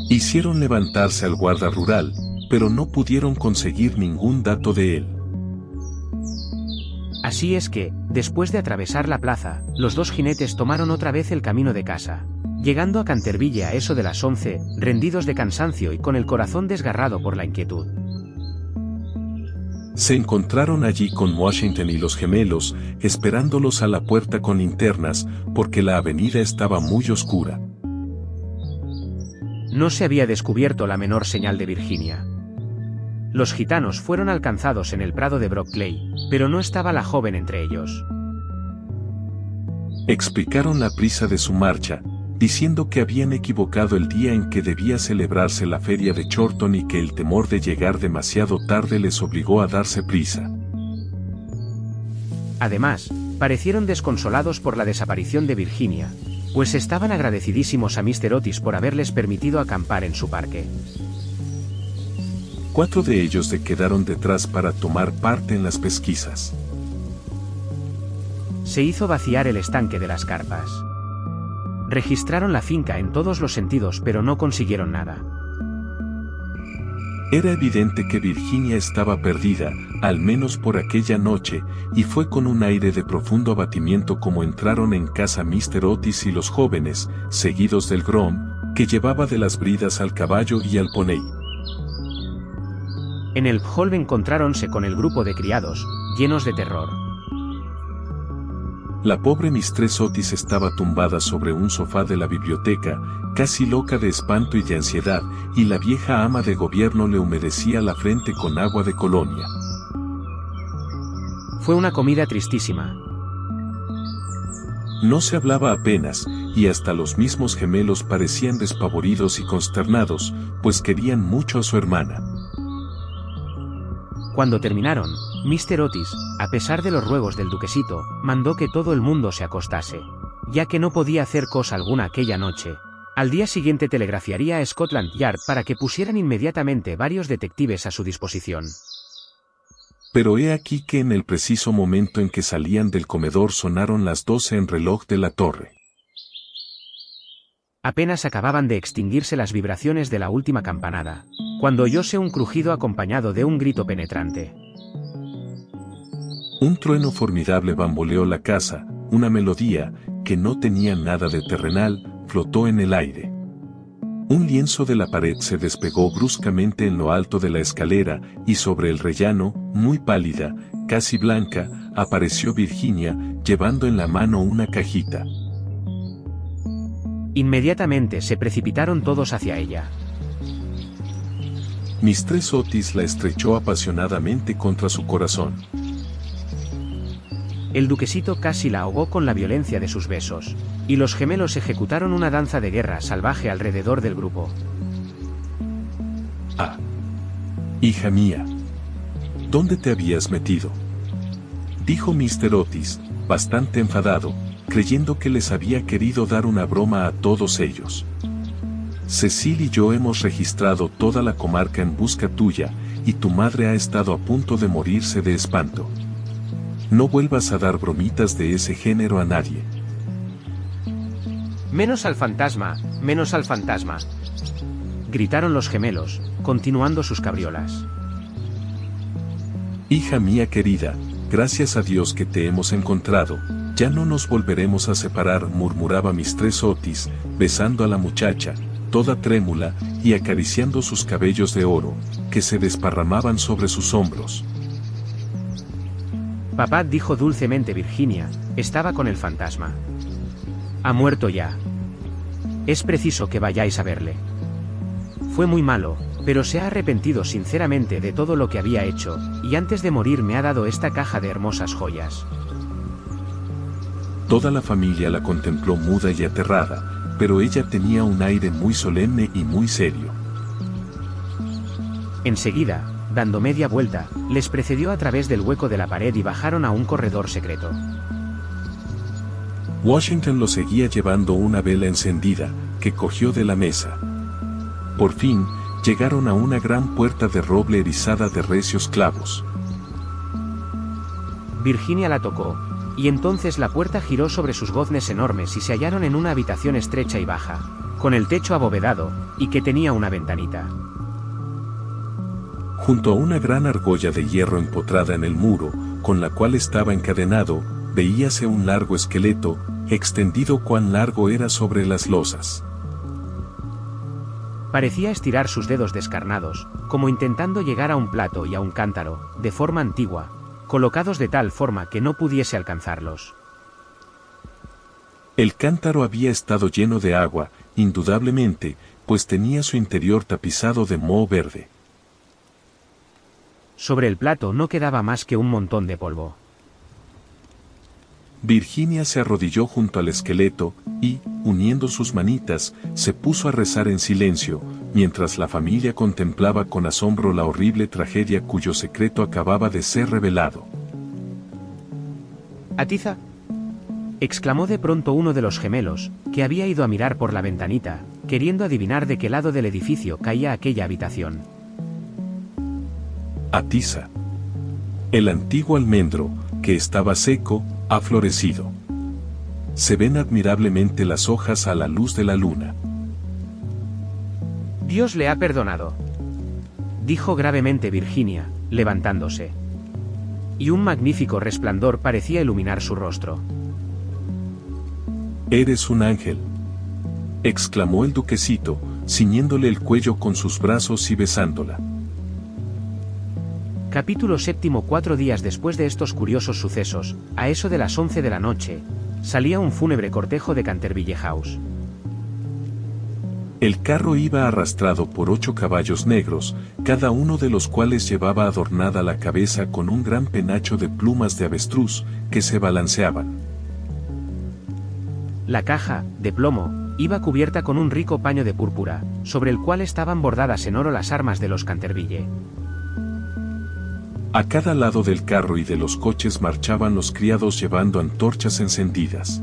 Hicieron levantarse al guarda rural, pero no pudieron conseguir ningún dato de él. Así es que, después de atravesar la plaza, los 2 jinetes tomaron otra vez el camino de casa, llegando a Canterville a eso de las 11, rendidos de cansancio y con el corazón desgarrado por la inquietud. Se encontraron allí con Washington y los gemelos, esperándolos a la puerta con linternas, porque la avenida estaba muy oscura. No se había descubierto la menor señal de Virginia. Los gitanos fueron alcanzados en el prado de Brockley, pero no estaba la joven entre ellos. Explicaron la prisa de su marcha, diciendo que habían equivocado el día en que debía celebrarse la feria de Chorlton y que el temor de llegar demasiado tarde les obligó a darse prisa. Además, parecieron desconsolados por la desaparición de Virginia, pues estaban agradecidísimos a Mr. Otis por haberles permitido acampar en su parque. 4 de ellos se quedaron detrás para tomar parte en las pesquisas. Se hizo vaciar el estanque de las carpas. Registraron la finca en todos los sentidos, pero no consiguieron nada. Era evidente que Virginia estaba perdida, al menos por aquella noche, y fue con un aire de profundo abatimiento como entraron en casa Mr. Otis y los jóvenes, seguidos del Grom, que llevaba de las bridas al caballo y al poney. En el hall encontráronse con el grupo de criados, llenos de terror. La pobre Mistress Otis estaba tumbada sobre un sofá de la biblioteca, casi loca de espanto y de ansiedad, y la vieja ama de gobierno le humedecía la frente con agua de colonia. Fue una comida tristísima. No se hablaba apenas, y hasta los mismos gemelos parecían despavoridos y consternados, pues querían mucho a su hermana. Cuando terminaron, Mr. Otis, a pesar de los ruegos del duquesito, mandó que todo el mundo se acostase, ya que no podía hacer cosa alguna aquella noche. Al día siguiente telegrafiaría a Scotland Yard para que pusieran inmediatamente varios detectives a su disposición. Pero he aquí que en el preciso momento en que salían del comedor sonaron las 12 en reloj de la torre. Apenas acababan de extinguirse las vibraciones de la última campanada, cuando oyóse un crujido acompañado de un grito penetrante. Un trueno formidable bamboleó la casa, una melodía, que no tenía nada de terrenal, flotó en el aire. Un lienzo de la pared se despegó bruscamente en lo alto de la escalera, y sobre el rellano, muy pálida, casi blanca, apareció Virginia, llevando en la mano una cajita. Inmediatamente se precipitaron todos hacia ella. Mistress Otis la estrechó apasionadamente contra su corazón. El duquesito casi la ahogó con la violencia de sus besos, y los gemelos ejecutaron una danza de guerra salvaje alrededor del grupo. Ah, hija mía, ¿dónde te habías metido?, dijo Mr. Otis, bastante enfadado, creyendo que les había querido dar una broma a todos ellos. Cecil y yo hemos registrado toda la comarca en busca tuya, y tu madre ha estado a punto de morirse de espanto. No vuelvas a dar bromitas de ese género a nadie. Menos al fantasma, menos al fantasma, gritaron los gemelos, continuando sus cabriolas. Hija mía querida, gracias a Dios que te hemos encontrado, ya no nos volveremos a separar, murmuraba Mistress Otis, besando a la muchacha, toda trémula, y acariciando sus cabellos de oro, que se desparramaban sobre sus hombros. Papá, dijo dulcemente Virginia, estaba con el fantasma. Ha muerto ya. Es preciso que vayáis a verle. Fue muy malo, pero se ha arrepentido sinceramente de todo lo que había hecho, y antes de morir me ha dado esta caja de hermosas joyas. Toda la familia la contempló muda y aterrada, pero ella tenía un aire muy solemne y muy serio. Enseguida, dando media vuelta, les precedió a través del hueco de la pared y bajaron a un corredor secreto. Washington lo seguía llevando una vela encendida, que cogió de la mesa. Por fin, llegaron a una gran puerta de roble erizada de recios clavos. Virginia la tocó, y entonces la puerta giró sobre sus goznes enormes y se hallaron en una habitación estrecha y baja, con el techo abovedado, y que tenía una ventanita. Junto a una gran argolla de hierro empotrada en el muro, con la cual estaba encadenado, veíase un largo esqueleto, extendido cuán largo era sobre las losas. Parecía estirar sus dedos descarnados, como intentando llegar a un plato y a un cántaro, de forma antigua, colocados de tal forma que no pudiese alcanzarlos. El cántaro había estado lleno de agua, indudablemente, pues tenía su interior tapizado de moho verde. Sobre el plato no quedaba más que un montón de polvo. Virginia se arrodilló junto al esqueleto y, uniendo sus manitas, se puso a rezar en silencio, mientras la familia contemplaba con asombro la horrible tragedia cuyo secreto acababa de ser revelado. Atiza, exclamó de pronto uno de los gemelos, que había ido a mirar por la ventanita, queriendo adivinar de qué lado del edificio caía aquella habitación. Atiza. El antiguo almendro, que estaba seco, ha florecido. Se ven admirablemente las hojas a la luz de la luna. Dios le ha perdonado, dijo gravemente Virginia, levantándose. Y un magnífico resplandor parecía iluminar su rostro. Eres un ángel, exclamó el duquesito, ciñéndole el cuello con sus brazos y besándola. Capítulo 7. 4 días después de estos curiosos sucesos, a eso de las 11 de la noche, salía un fúnebre cortejo de Canterville House. El carro iba arrastrado por 8 caballos negros, cada uno de los cuales llevaba adornada la cabeza con un gran penacho de plumas de avestruz, que se balanceaban. La caja, de plomo, iba cubierta con un rico paño de púrpura, sobre el cual estaban bordadas en oro las armas de los Canterville. A cada lado del carro y de los coches marchaban los criados llevando antorchas encendidas.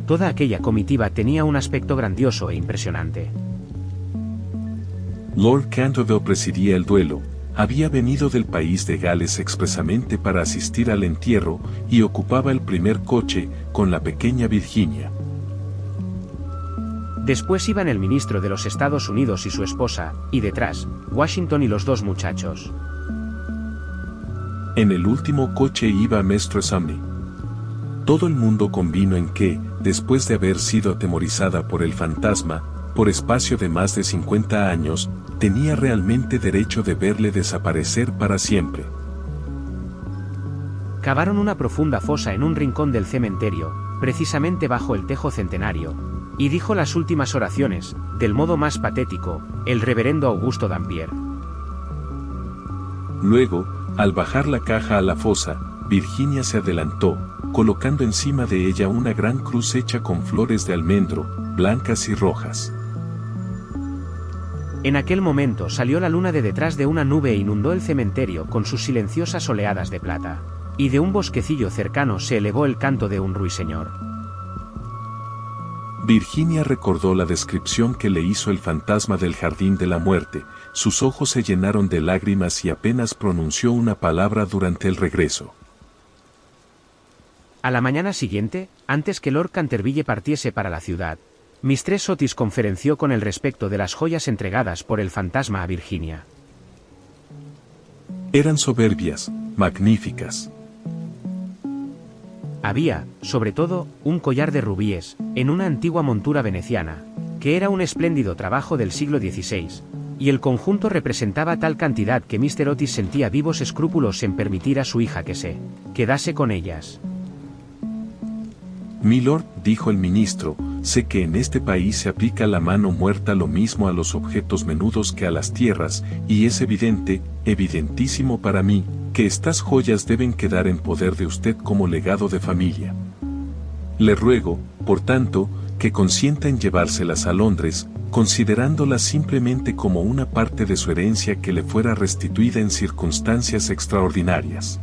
Toda aquella comitiva tenía un aspecto grandioso e impresionante. Lord Canterville presidía el duelo, había venido del país de Gales expresamente para asistir al entierro y ocupaba el primer coche, con la pequeña Virginia. Después iban el ministro de los Estados Unidos y su esposa, y detrás, Washington y los 2 muchachos. En el último coche iba Maestre Sumney. Todo el mundo convino en que, después de haber sido atemorizada por el fantasma, por espacio de más de 50 años, tenía realmente derecho de verle desaparecer para siempre. Cavaron una profunda fosa en un rincón del cementerio, precisamente bajo el tejo centenario, y dijo las últimas oraciones, del modo más patético, el reverendo Augusto Dampier. Luego, al bajar la caja a la fosa, Virginia se adelantó, colocando encima de ella una gran cruz hecha con flores de almendro, blancas y rojas. En aquel momento salió la luna de detrás de una nube e inundó el cementerio con sus silenciosas oleadas de plata. Y de un bosquecillo cercano se elevó el canto de un ruiseñor. Virginia recordó la descripción que le hizo el fantasma del jardín de la muerte, sus ojos se llenaron de lágrimas y apenas pronunció una palabra durante el regreso. A la mañana siguiente, antes que Lord Canterville partiese para la ciudad, Mistress Otis conferenció con él respecto de las joyas entregadas por el fantasma a Virginia. Eran soberbias, magníficas. Había, sobre todo, un collar de rubíes, en una antigua montura veneciana, que era un espléndido trabajo del siglo XVI, y el conjunto representaba tal cantidad que Mr. Otis sentía vivos escrúpulos en permitir a su hija que se quedase con ellas. Milord, dijo el ministro, sé que en este país se aplica la mano muerta lo mismo a los objetos menudos que a las tierras, y es evidente, evidentísimo para mí, que estas joyas deben quedar en poder de usted como legado de familia. Le ruego, por tanto, que consienta en llevárselas a Londres, considerándolas simplemente como una parte de su herencia que le fuera restituida en circunstancias extraordinarias.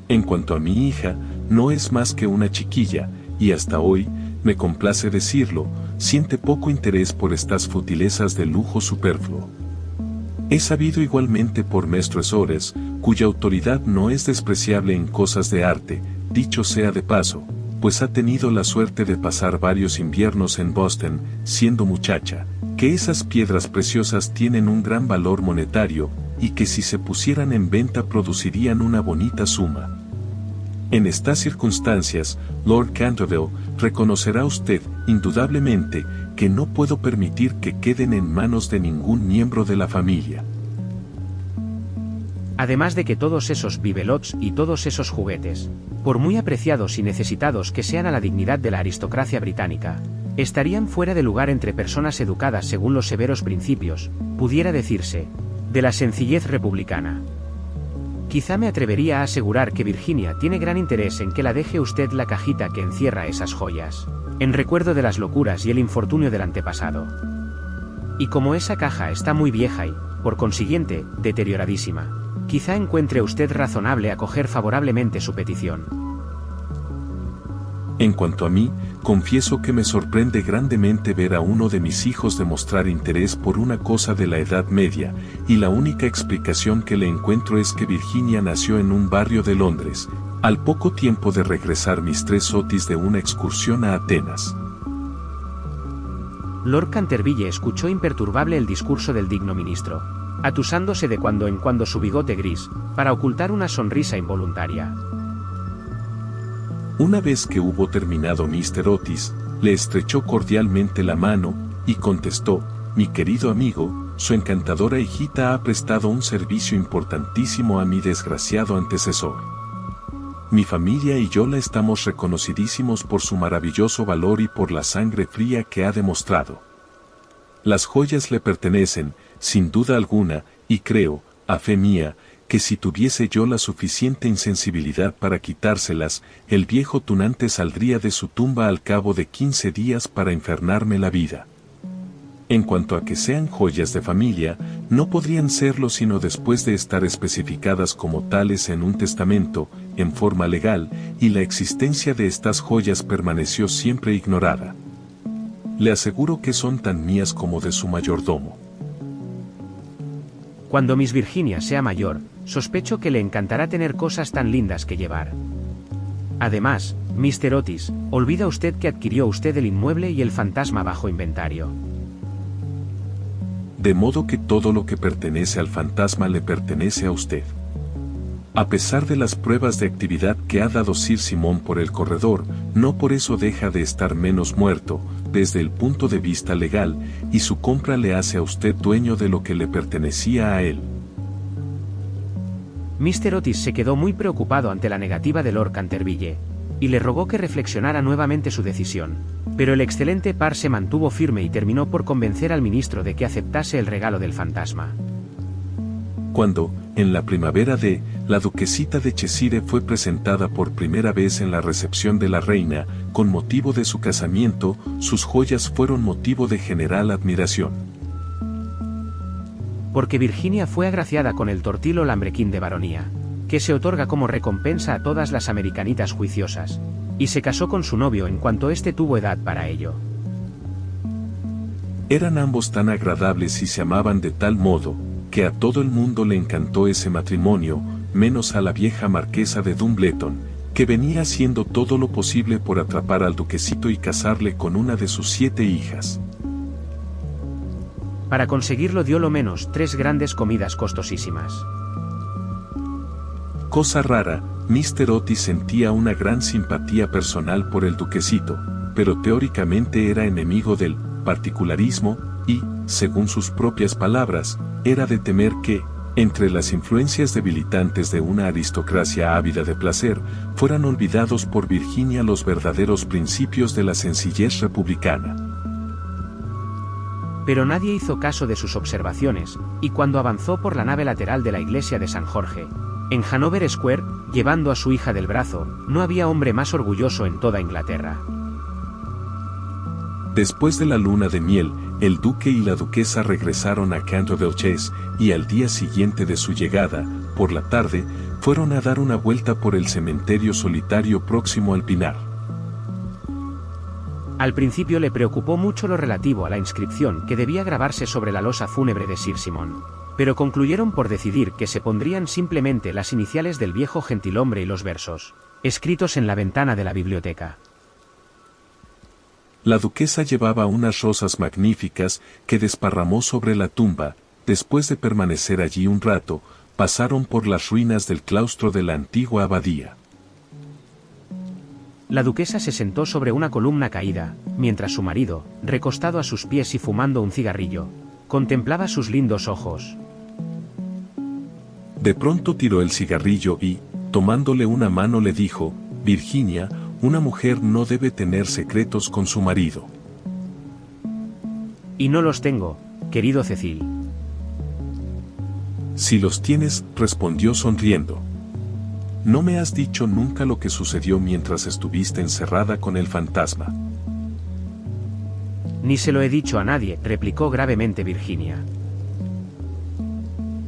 En cuanto a mi hija, no es más que una chiquilla, y hasta hoy, me complace decirlo, siente poco interés por estas futilezas de lujo superfluo. He sabido igualmente por Mestres Ores, cuya autoridad no es despreciable en cosas de arte, dicho sea de paso, pues ha tenido la suerte de pasar varios inviernos en Boston, siendo muchacha, que esas piedras preciosas tienen un gran valor monetario, y que si se pusieran en venta producirían una bonita suma. En estas circunstancias, Lord Canterville, reconocerá usted, indudablemente, que no puedo permitir que queden en manos de ningún miembro de la familia. Además de que todos esos bibelots y todos esos juguetes, por muy apreciados y necesitados que sean a la dignidad de la aristocracia británica, estarían fuera de lugar entre personas educadas según los severos principios, pudiera decirse, de la sencillez republicana. Quizá me atrevería a asegurar que Virginia tiene gran interés en que la deje usted la cajita que encierra esas joyas, en recuerdo de las locuras y el infortunio del antepasado. Y como esa caja está muy vieja y, por consiguiente, deterioradísima, quizá encuentre usted razonable acoger favorablemente su petición. En cuanto a mí, confieso que me sorprende grandemente ver a uno de mis hijos demostrar interés por una cosa de la Edad Media, y la única explicación que le encuentro es que Virginia nació en un barrio de Londres, al poco tiempo de regresar Mistress Otis de una excursión a Atenas. Lord Canterville escuchó imperturbable el discurso del digno ministro, atusándose de cuando en cuando su bigote gris, para ocultar una sonrisa involuntaria. Una vez que hubo terminado Mr. Otis, le estrechó cordialmente la mano, y contestó: mi querido amigo, su encantadora hijita ha prestado un servicio importantísimo a mi desgraciado antecesor. Mi familia y yo la estamos reconocidísimos por su maravilloso valor y por la sangre fría que ha demostrado. Las joyas le pertenecen, sin duda alguna, y creo, a fe mía, que si tuviese yo la suficiente insensibilidad para quitárselas, el viejo tunante saldría de su tumba al cabo de 15 días para infernarme la vida. En cuanto a que sean joyas de familia, no podrían serlo sino después de estar especificadas como tales en un testamento, en forma legal, y la existencia de estas joyas permaneció siempre ignorada. Le aseguro que son tan mías como de su mayordomo. Cuando Miss Virginia sea mayor, sospecho que le encantará tener cosas tan lindas que llevar. Además, Mr. Otis, olvida usted que adquirió usted el inmueble y el fantasma bajo inventario. De modo que todo lo que pertenece al fantasma le pertenece a usted. A pesar de las pruebas de actividad que ha dado Sir Simon por el corredor, no por eso deja de estar menos muerto, desde el punto de vista legal, y su compra le hace a usted dueño de lo que le pertenecía a él. Mr. Otis se quedó muy preocupado ante la negativa de Lord Canterville, y le rogó que reflexionara nuevamente su decisión, pero el excelente par se mantuvo firme y terminó por convencer al ministro de que aceptase el regalo del fantasma. Cuando, en la primavera la duquesita de Cheshire fue presentada por primera vez en la recepción de la reina, con motivo de su casamiento, sus joyas fueron motivo de general admiración. Porque Virginia fue agraciada con el tortil o lambrequín de baronía, que se otorga como recompensa a todas las americanitas juiciosas, y se casó con su novio en cuanto éste tuvo edad para ello. Eran ambos tan agradables y se amaban de tal modo, que a todo el mundo le encantó ese matrimonio, menos a la vieja marquesa de Dumbleton, que venía haciendo todo lo posible por atrapar al duquesito y casarle con una de sus 7 hijas. Para conseguirlo dio lo menos 3 grandes comidas costosísimas. Cosa rara, Mr. Otis sentía una gran simpatía personal por el duquesito, pero teóricamente era enemigo del particularismo y, según sus propias palabras, era de temer que, entre las influencias debilitantes de una aristocracia ávida de placer, fueran olvidados por Virginia los verdaderos principios de la sencillez republicana. Pero nadie hizo caso de sus observaciones, y cuando avanzó por la nave lateral de la iglesia de San Jorge, en Hanover Square, llevando a su hija del brazo, no había hombre más orgulloso en toda Inglaterra. Después de la luna de miel, el duque y la duquesa regresaron a Canterville Chase, y al día siguiente de su llegada, por la tarde, fueron a dar una vuelta por el cementerio solitario próximo al Pinar. Al principio le preocupó mucho lo relativo a la inscripción que debía grabarse sobre la losa fúnebre de Sir Simon, pero concluyeron por decidir que se pondrían simplemente las iniciales del viejo gentilhombre y los versos, escritos en la ventana de la biblioteca. La duquesa llevaba unas rosas magníficas que desparramó sobre la tumba. Después de permanecer allí un rato, pasaron por las ruinas del claustro de la antigua abadía. La duquesa se sentó sobre una columna caída, mientras su marido, recostado a sus pies y fumando un cigarrillo, contemplaba sus lindos ojos. De pronto tiró el cigarrillo y, tomándole una mano, le dijo: Virginia, una mujer no debe tener secretos con su marido. Y no los tengo, querido Cecil. Si los tienes, respondió sonriendo. No me has dicho nunca lo que sucedió mientras estuviste encerrada con el fantasma. Ni se lo he dicho a nadie, replicó gravemente Virginia.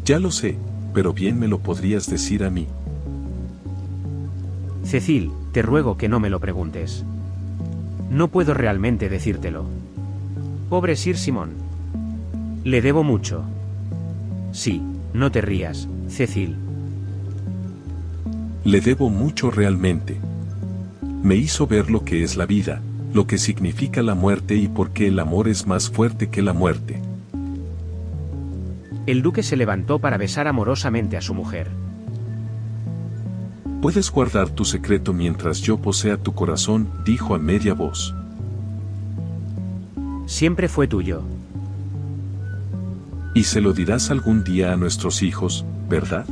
Ya lo sé, pero bien me lo podrías decir a mí. Cecil, te ruego que no me lo preguntes. No puedo realmente decírtelo. Pobre Sir Simon. Le debo mucho. Sí, no te rías, Cecil. Le debo mucho realmente. Me hizo ver lo que es la vida, lo que significa la muerte y por qué el amor es más fuerte que la muerte. El duque se levantó para besar amorosamente a su mujer. Puedes guardar tu secreto mientras yo posea tu corazón, dijo a media voz. Siempre fue tuyo. Y se lo dirás algún día a nuestros hijos, ¿verdad?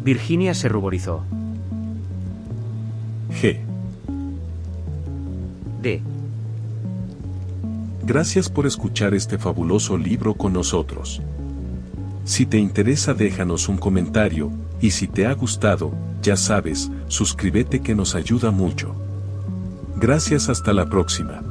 Virginia se ruborizó. G. D. Gracias por escuchar este fabuloso libro con nosotros. Si te interesa, déjanos un comentario, y si te ha gustado, ya sabes, suscríbete que nos ayuda mucho. Gracias, hasta la próxima.